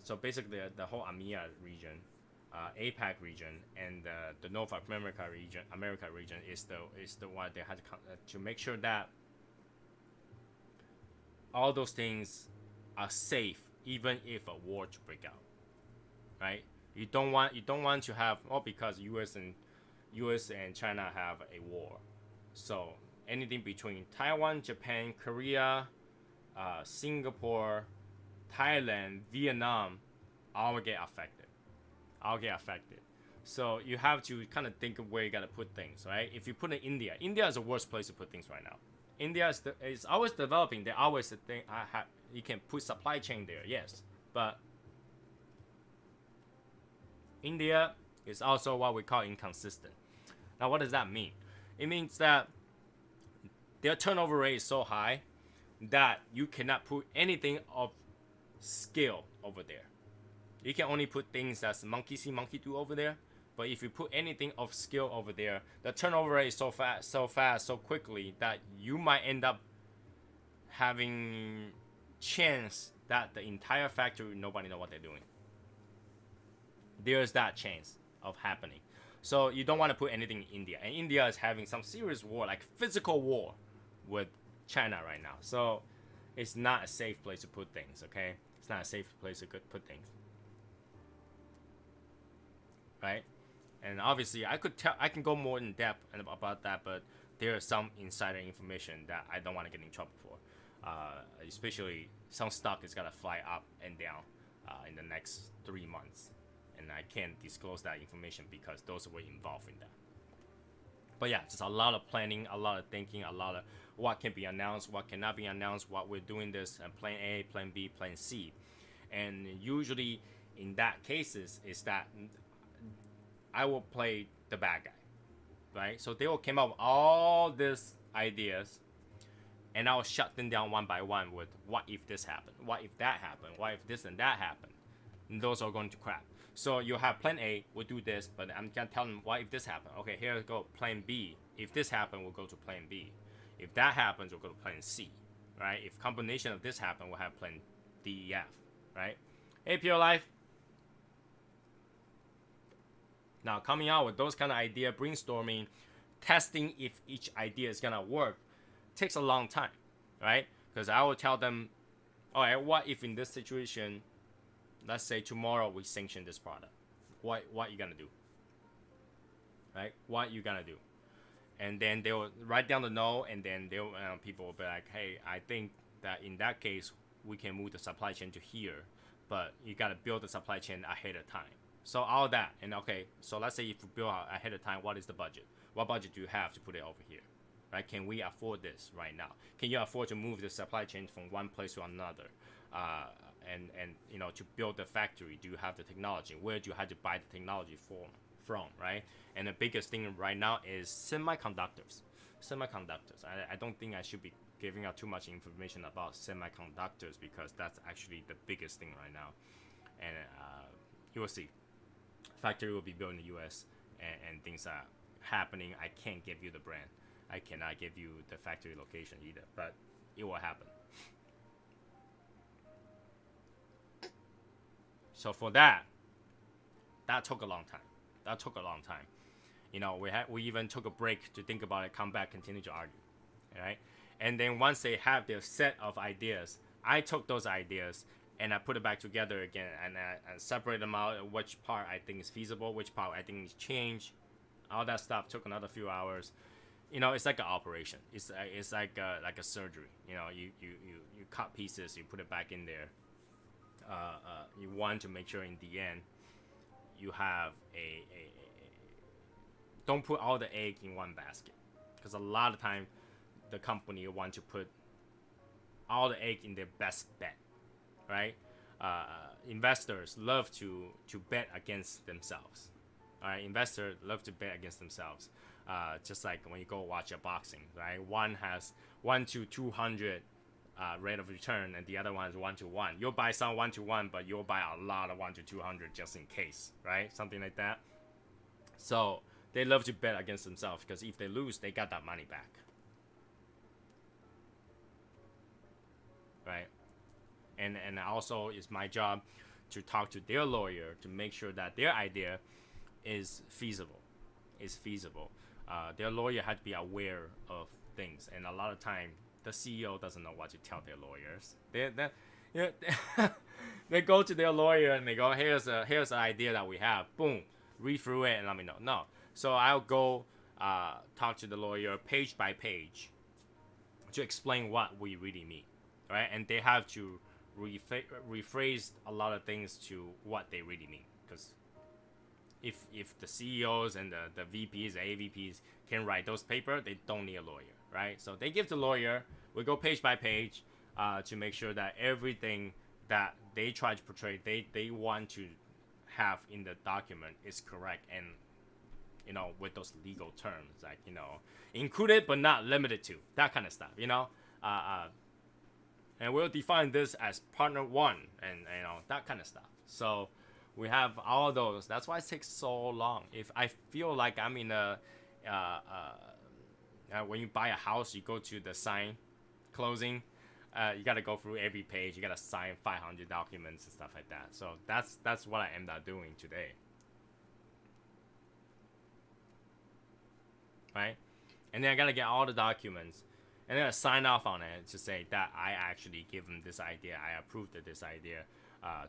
so basically the whole EMEA region, APAC region, and the North America region is the one they had to make sure that all those things are safe, even if a war to break out, right? You don't want to have because U.S. and China have a war, so anything between Taiwan, Japan, Korea, Singapore, Thailand, Vietnam, all get affected. So you have to kind of think of where you gotta put things, right? If you put in India is the worst place to put things right now. India is always developing. They always think you can put supply chain there, yes, but India is also what we call inconsistent. Now, what does that mean? It means that their turnover rate is so high that you cannot put anything of skill over there. You can only put things that's monkey see, monkey do over there. But if you put anything of skill over there, the turnover rate is so fast, so quickly that you might end up having chance that the entire factory, nobody know what they're doing. There's that chance of happening. So you don't want to put anything in India. And India is having some serious war, like physical war with China right now. So it's not a safe place to put things, okay? It's not a safe place to put things. Right? And obviously, I can go more in depth about that, but there is some insider information that I don't want to get in trouble for. Especially some stock is gonna fly up and down in the next 3 months, and I can't disclose that information because those were involved in that. But yeah, just a lot of planning, a lot of thinking, a lot of what can be announced, what cannot be announced, what we're doing this, and plan A, plan B, plan C. And usually in that cases is that I will play the bad guy, right? So they will come up with all these ideas, and I'll shut them down one by one with what if this happened, what if that happened, what if this and that happened, and those are going to crap. So you have plan A, we'll do this, but I'm gonna tell them what if this happened. Okay, here we go, plan B. If this happened, we'll go to plan B. If that happens, we'll go to plan C, right? If combination of this happen, we'll have plan D, E, F, right? Hey, Pure Life. Now, coming out with those kind of idea, brainstorming, testing if each idea is gonna work, takes a long time, right? Because I will tell them, all right, what if in this situation, let's say tomorrow we sanction this product, what you gonna do? right? What you gonna do? And then they will write down the no, and then they'll people will be like, hey, I think that in that case we can move the supply chain to here, but you gotta build the supply chain ahead of time. So all that, and okay, so let's say if you build ahead of time, what is the budget? What budget do you have to put it over here, right? Can we afford this right now? Can you afford to move the supply chain from one place to another? And you know, to build the factory, do you have the technology? Where do you have to buy the technology from, right? And the biggest thing right now is semiconductors. I don't think I should be giving out too much information about semiconductors because that's actually the biggest thing right now. And you will see. Factory will be built in the US and things are happening. I can't give you the brand. I cannot give you the factory location either, but it will happen. So for that took a long time. You know, we even took a break to think about it, come back, continue to argue, right? And then once they have their set of ideas, I took those ideas and I put it back together again and separate them out. Which part I think is feasible, which part I think needs change. All that stuff took another few hours. You know, it's like an operation. It's like a surgery. You know, you cut pieces, you put it back in there. You want to make sure in the end you have a don't put all the egg in one basket, because a lot of time the company want to put all the egg in their best bet, right? Investors love to bet against themselves. All right, investors love to bet against themselves. Just like when you go watch a boxing, right? One has 1 to 200 rate of return, and the other one is 1 to 1. You'll buy some 1 to 1, but you'll buy a lot of 1 to 200 just in case, right? Something like that. So they love to bet against themselves because if they lose, they got that money back, right? And also it's my job to talk to their lawyer to make sure that their idea is feasible. Their lawyer had to be aware of things, and a lot of time the CEO doesn't know what to tell their lawyers. They go to their lawyer and they go, here's an idea that we have. Boom, read through it and let me know. No, so I'll go talk to the lawyer page by page to explain what we really mean, right? And they have to rephrase a lot of things to what they really mean, because if the CEOs and the VPs, the AVPs can write those papers, they don't need a lawyer, right? So they give the lawyer, we go page by page to make sure that everything that they try to portray, they want to have in the document is correct, and you know, with those legal terms, like, you know, included but not limited to, that kind of stuff, you know. And we'll define this as partner one, and you know, that kind of stuff. So we have all those. That's why it takes so long. If I feel like I'm in a when you buy a house, you go to the sign closing, you got to go through every page, you got to sign 500 documents and stuff like that. So that's what I end up doing today, right? And then I got to get all the documents, and then I sign off on it to say that I actually give them this idea, I approved of this idea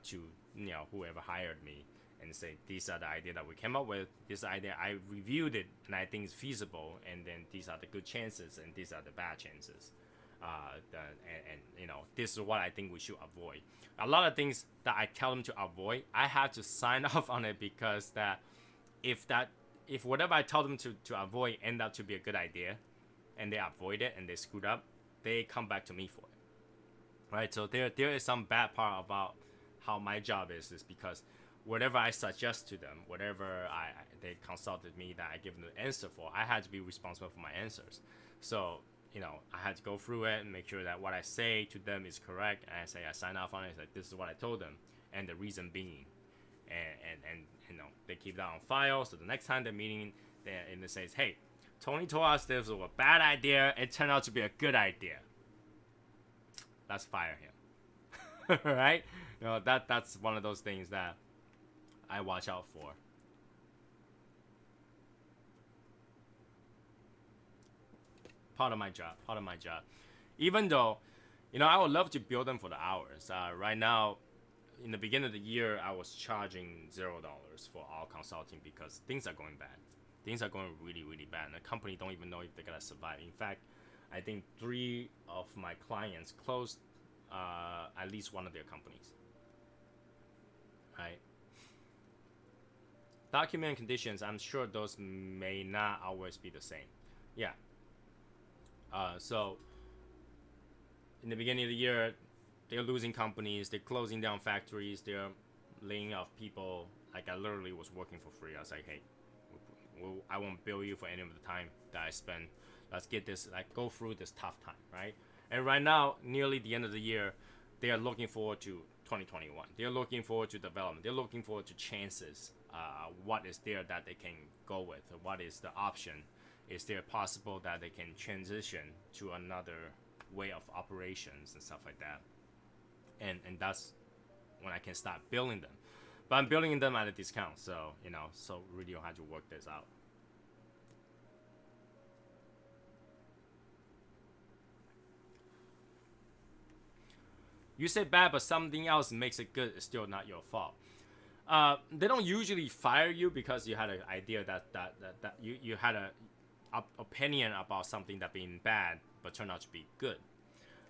to, you know, whoever hired me, and say these are the idea that we came up with, this idea I reviewed it and I think it's feasible, and then these are the good chances and these are the bad chances, and you know, this is what I think we should avoid. A lot of things that I tell them to avoid, I have to sign off on it, because that if whatever I tell them to avoid end up to be a good idea and they avoid it and they screwed up, they come back to me for it, right? So there is some bad part about how my job is because whatever I suggest to them, whatever they consulted me that I give them the answer for, I had to be responsible for my answers. So, you know, I had to go through it and make sure that what I say to them is correct, and I sign off on it. It's like, this is what I told them, and the reason being, and you know, they keep that on file. So the next time they're meeting, and it says, hey, Tony told us this was a bad idea, it turned out to be a good idea. Let's fire him. Right? You know, that's one of those things that I watch out for. Part of my job. Even though, you know, I would love to bill them for the hours. Right now, in the beginning of the year, I was charging $0 for all consulting because things are going bad. things are going really, really bad. And the company don't even know if they're gonna survive. In fact, I think 3 of my clients closed at least one of their companies. Right? Document conditions, I'm sure those may not always be the same. Yeah. So in the beginning of the year, they're losing companies, they're closing down factories, they're laying off people. Like, I literally was working for free. I was like, hey, I won't bill you for any of the time that I spend. Let's get this, like, go through this tough time, right? And right now, nearly the end of the year, they are looking forward to 2021. They're looking forward to development. They're looking forward to chances. What is there that they can go with? What is the option? Is there possible that they can transition to another way of operations and stuff like that? And that's when I can start billing them. But I'm billing them at a discount, so so really you'll have to work this out. You say bad, but something else makes it good. It's still not your fault. They don't usually fire you because you had an idea that you had a opinion about something that being bad, but turned out to be good.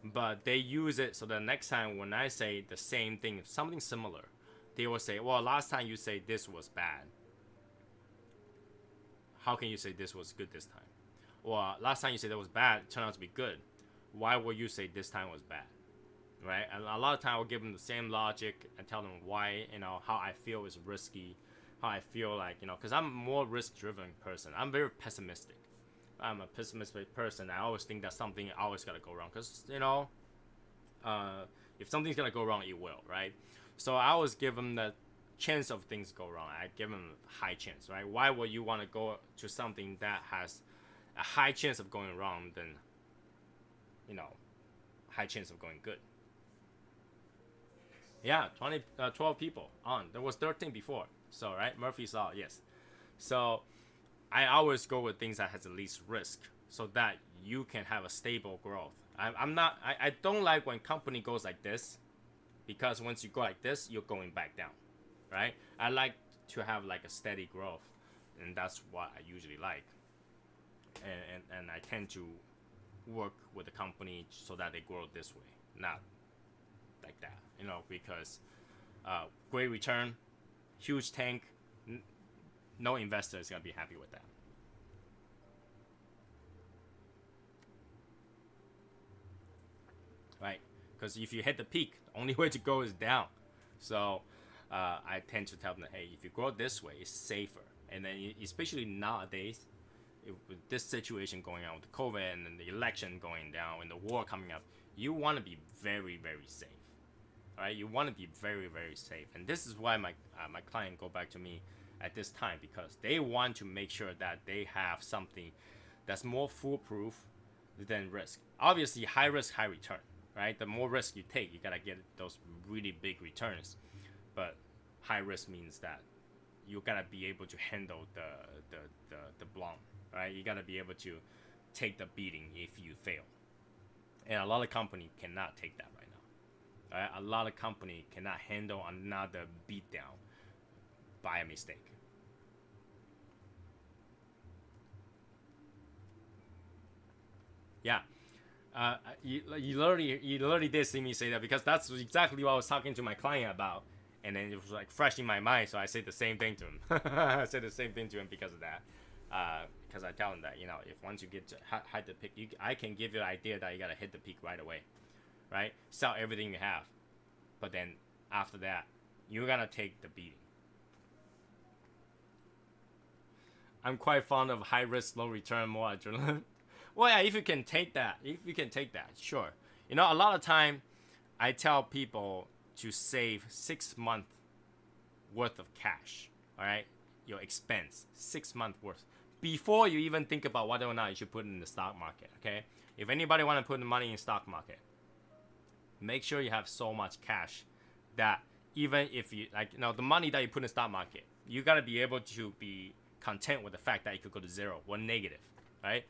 But they use it so the next time when I say the same thing, something similar, they will say, well, last time you say this was bad. How can you say this was good this time? Well, last time you said that was bad, it turned out to be good. Why will you say this time was bad? Right? And a lot of time I'll give them the same logic and tell them why, how I feel is risky, how I feel like, because I'm a more risk-driven person. I'm very pessimistic. I'm a pessimistic person. I always think that something always gotta go wrong. Because, if something's gonna go wrong, it will, right? So I always give them the chance of things go wrong. I give them a high chance, right? Why would you want to go to something that has a high chance of going wrong than, high chance of going good? Yeah, 12 people on. There was 13 before. So, right? Murphy's Law, yes. So I always go with things that has the least risk so that you can have a stable growth. I don't like when company goes like this, because once you go like this, you're going back down, right? I like to have like a steady growth, and that's what I usually like. And I tend to work with the company so that they grow this way, not like that, because great return, huge tank, no investor is going to be happy with that. Right? Because if you hit the peak, the only way to go is down. So I tend to tell them, hey, if you grow this way, it's safer. And then especially nowadays, with this situation going on with the COVID and then the election going down and the war coming up, you want to be very, very safe. Right? You want to be very, very safe. And this is why my client go back to me at this time, because they want to make sure that they have something that's more foolproof than risk. Obviously, high risk, high return. Right? The more risk you take, you gotta get those really big returns. But high risk means that you gotta be able to handle the blow. Right? You gotta be able to take the beating if you fail. And a lot of companies cannot take that right now. Right? A lot of companies cannot handle another beatdown by a mistake. Yeah. You literally did see me say that, because that's exactly what I was talking to my client about, and then it was like fresh in my mind, so I said the same thing to him. I said the same thing to him because of that, because I tell him that if once you get to hit the peak, I can give you the idea that you gotta hit the peak right away, right? Sell everything you have, but then after that, you're gonna take the beating. I'm quite fond of high risk, low return, more adrenaline. Well, yeah, if you can take that, sure. A lot of time, I tell people to save 6 months worth of cash, all right? Your expense, 6 months worth, before you even think about whether or not you should put it in the stock market, okay? If anybody want to put the money in stock market, make sure you have so much cash that even if you, the money that you put in the stock market, you got to be able to be content with the fact that it could go to zero or negative, right?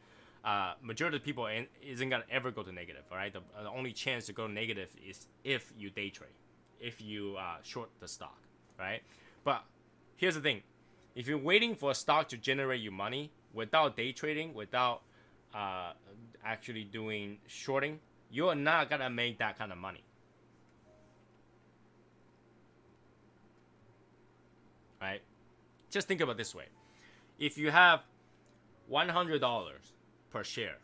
Majority of people isn't gonna ever go to negative. All right, the only chance to go negative is if you day trade, if you short the stock, right? But here's the thing: If you're waiting for a stock to generate you money without day trading, without actually doing shorting, you're not gonna make that kind of money. Right? Just think about it this way. If you have $100 per share,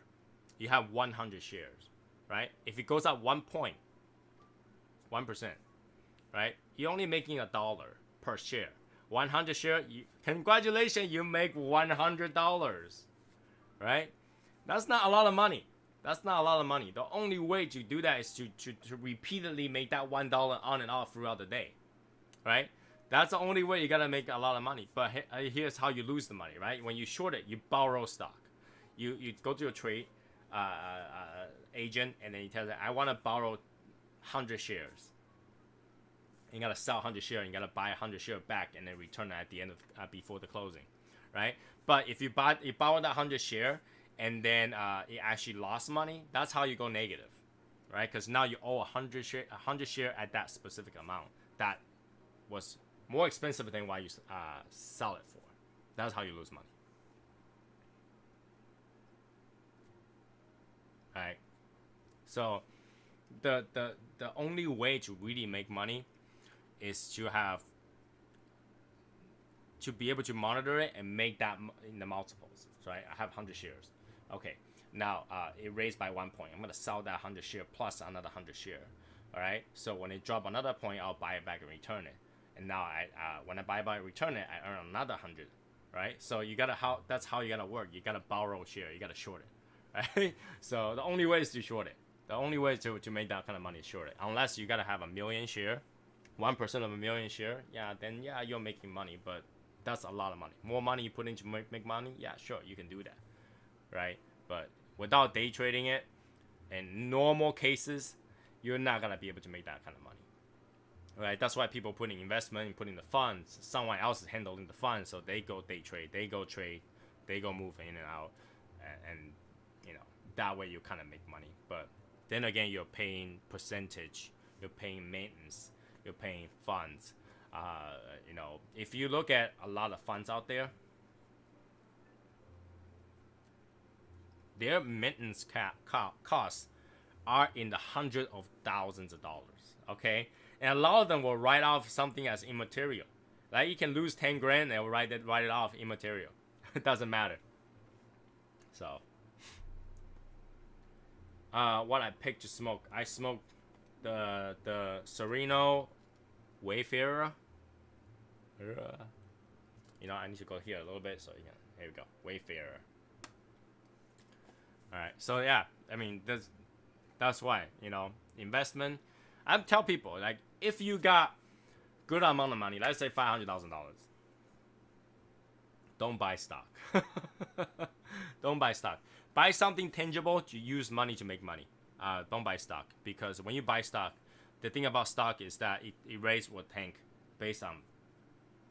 you have 100 shares, right? If it goes up 1%, right? You're only making $1 per share. 100 share, congratulations, you make $100, right? That's not a lot of money. That's not a lot of money. The only way to do that is to repeatedly make that $1 on and off throughout the day, right? That's the only way you're gonna make a lot of money. But here's how you lose the money, right? When you short it, you borrow stock. You go to your trade agent, and then you tell them, I want to borrow 100 shares. You gotta sell 100 shares, and you gotta buy 100 shares back, and then return it at the end of before the closing, right? But if you borrow that 100 share, and then it actually lost money, that's how you go negative, right? Because now you owe 100 share at that specific amount that was more expensive than what you sell it for. That's how you lose money. All right. So the only way to really make money is to be able to monitor it and make that in the multiples. So I have 100 shares. Okay, now it raised by 1 point. I'm gonna sell that 100 share plus another 100 share. All right. So when it drop another point, I'll buy it back and return it. And now when I buy it back and return it, I earn another 100. Right. So that's how you gotta work. You gotta borrow a share. You gotta short it. Right. So the only way is to short it. The only way to make that kind of money is short it. Unless you gotta have 1 million share, 1% of 1 million share. Then you're making money, but that's a lot of money. More money you put in to make money. Yeah, sure, you can do that. Right? But without day trading it, in normal cases, you're not gonna be able to make that kind of money. Right? That's why people put in investment and put in the funds. Someone else is handling the funds, so they go day trade, they go move in and out, and that way you kind of make money. But then again, you're paying percentage, you're paying maintenance, you're paying funds. If you look at a lot of funds out there, their maintenance costs are in the hundreds of thousands of dollars. Okay, and a lot of them will write off something as immaterial. Like you can lose 10 grand and they'll write it off immaterial. It doesn't matter. So, what I picked to smoke, I smoked the Sereno Wayfarer. I need to go here a little bit so you can. Here we go, Wayfarer. All right, so yeah, I mean that's why investment. I tell people, like, if you got good amount of money, let's say $500,000, don't buy stock. Don't buy stock. Buy something tangible to use money to make money. Don't buy stock, because when you buy stock, the thing about stock is that it raise or tank based on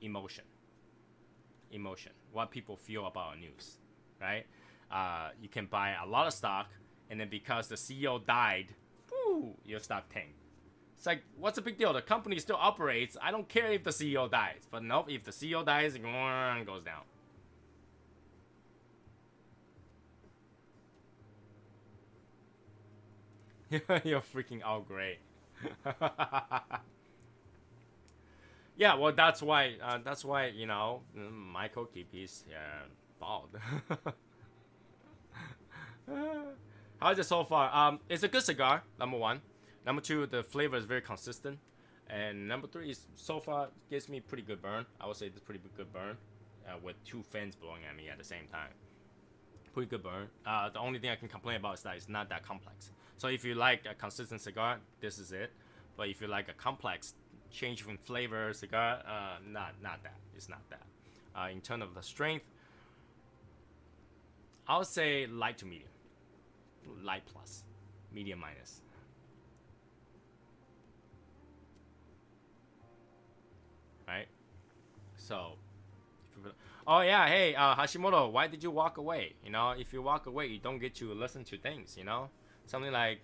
emotion, what people feel about a news, right? You can buy a lot of stock, and then because the CEO died, your stock tanked. It's like, what's the big deal? The company still operates. I don't care if the CEO dies. But nope, if the CEO dies, it goes down. You're freaking out great. Yeah, well, that's why Michael keep his bald. How's it so far? It's a good cigar, number one. Number two, the flavor is very consistent. And number three is, so far, gives me pretty good burn. I would say it's pretty good burn, with 2 fans blowing at me at the same time. Pretty good burn. The only thing I can complain about is that it's not that complex. So if you like a consistent cigar, this is it. But if you like a complex, change from flavor cigar, not that. It's not that. In terms of the strength, I would say light to medium. Light plus, medium minus. Right? So, oh yeah, hey, Hashimoto, why did you walk away? If you walk away, you don't get to listen to things, Something like,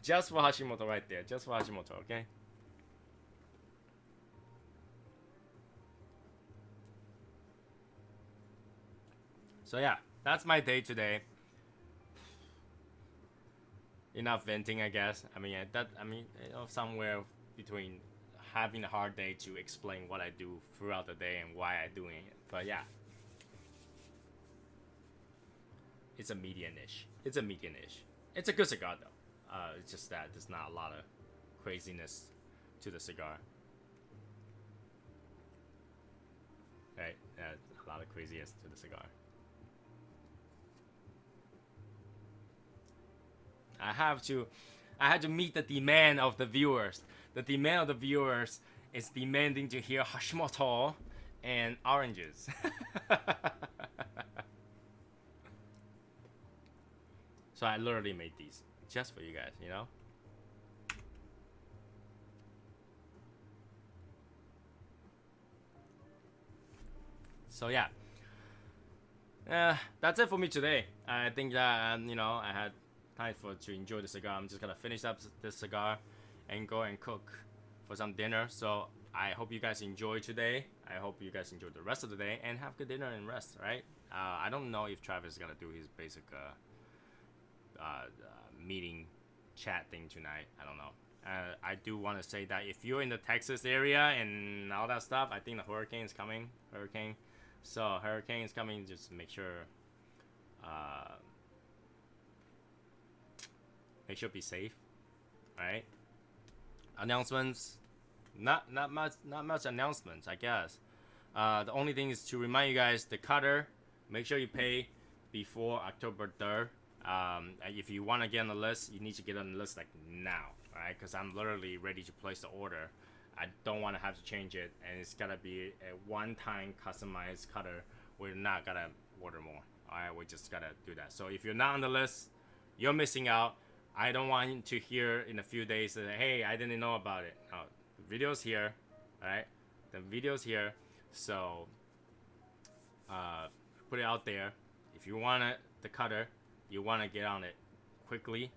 Just for Hashimoto right there. Just for Hashimoto, okay? So yeah, that's my day today. Enough venting, I guess. I mean, somewhere between having a hard day to explain what I do throughout the day and why I'm doing it. But yeah, it's a medium-ish. It's a medium-ish. It's a good cigar though. It's just that there's not a lot of craziness to the cigar. Right? A lot of craziness to the cigar. I had to meet the demand of the viewers. The demand of the viewers is demanding to hear Hashimoto and oranges. So I literally made these just for you guys, you know? So yeah. That's it for me today. I think that, I had time to enjoy the cigar. I'm just gonna finish up this cigar and go and cook for some dinner. So I hope you guys enjoy today. I hope you guys enjoy the rest of the day and have good dinner and rest, right? I don't know if Travis is gonna do his basic meeting chat thing tonight. I don't know. I do want to say that if you're in the Texas area and all that stuff, I think the hurricane is coming. So hurricane is coming. Just make sure be safe. All right. Announcements. Not much announcements, I guess. The only thing is to remind you guys, the cutter, make sure you pay before October 3rd. If you want to get on the list, you need to get on the list like now, right? Because I'm literally ready to place the order. I don't want to have to change it, and it's gotta be a one-time customized cutter. We're not gonna order more. All right, we just gotta do that. So if you're not on the list, you're missing out. I don't want you to hear in a few days that, hey, I didn't know about it. No, the video's here, all right? The video's here, so put it out there. If you want the cutter, you want to get on it quickly,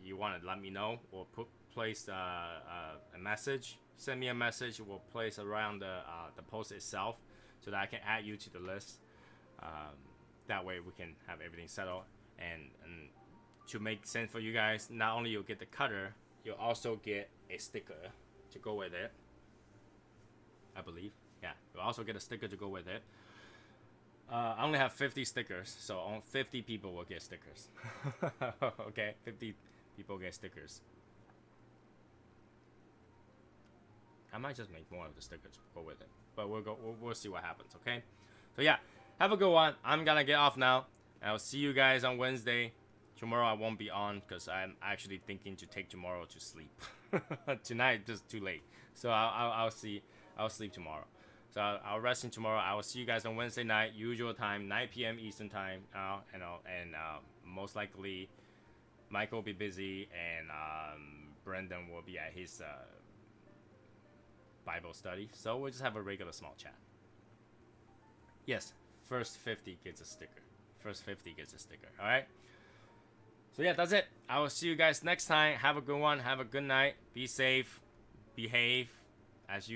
you want to let me know or place a message. Send me a message. We'll place around the post itself so that I can add you to the list. That way we can have everything settled. And to make sense for you guys, not only you'll get the cutter, you'll also get a sticker to go with it. I believe. Yeah, you'll also get a sticker to go with it. I only have 50 stickers, so 50 people will get stickers. Okay, 50 people get stickers. I might just make more of the stickers to go with it, but we'll see what happens. Okay, so yeah, have a good one. I'm gonna get off now. I'll see you guys on Wednesday. Tomorrow I won't be on because I'm actually thinking to take tomorrow to sleep. Tonight just too late, so I'll sleep tomorrow. So I'll rest in tomorrow. I will see you guys on Wednesday night, usual time, 9 p.m. Eastern time. And most likely, Michael will be busy, and Brendan will be at his Bible study. So we'll just have a regular small chat. Yes, first 50 gets a sticker. First 50 gets a sticker. All right. So yeah, that's it. I will see you guys next time. Have a good one. Have a good night. Be safe. Behave as usual.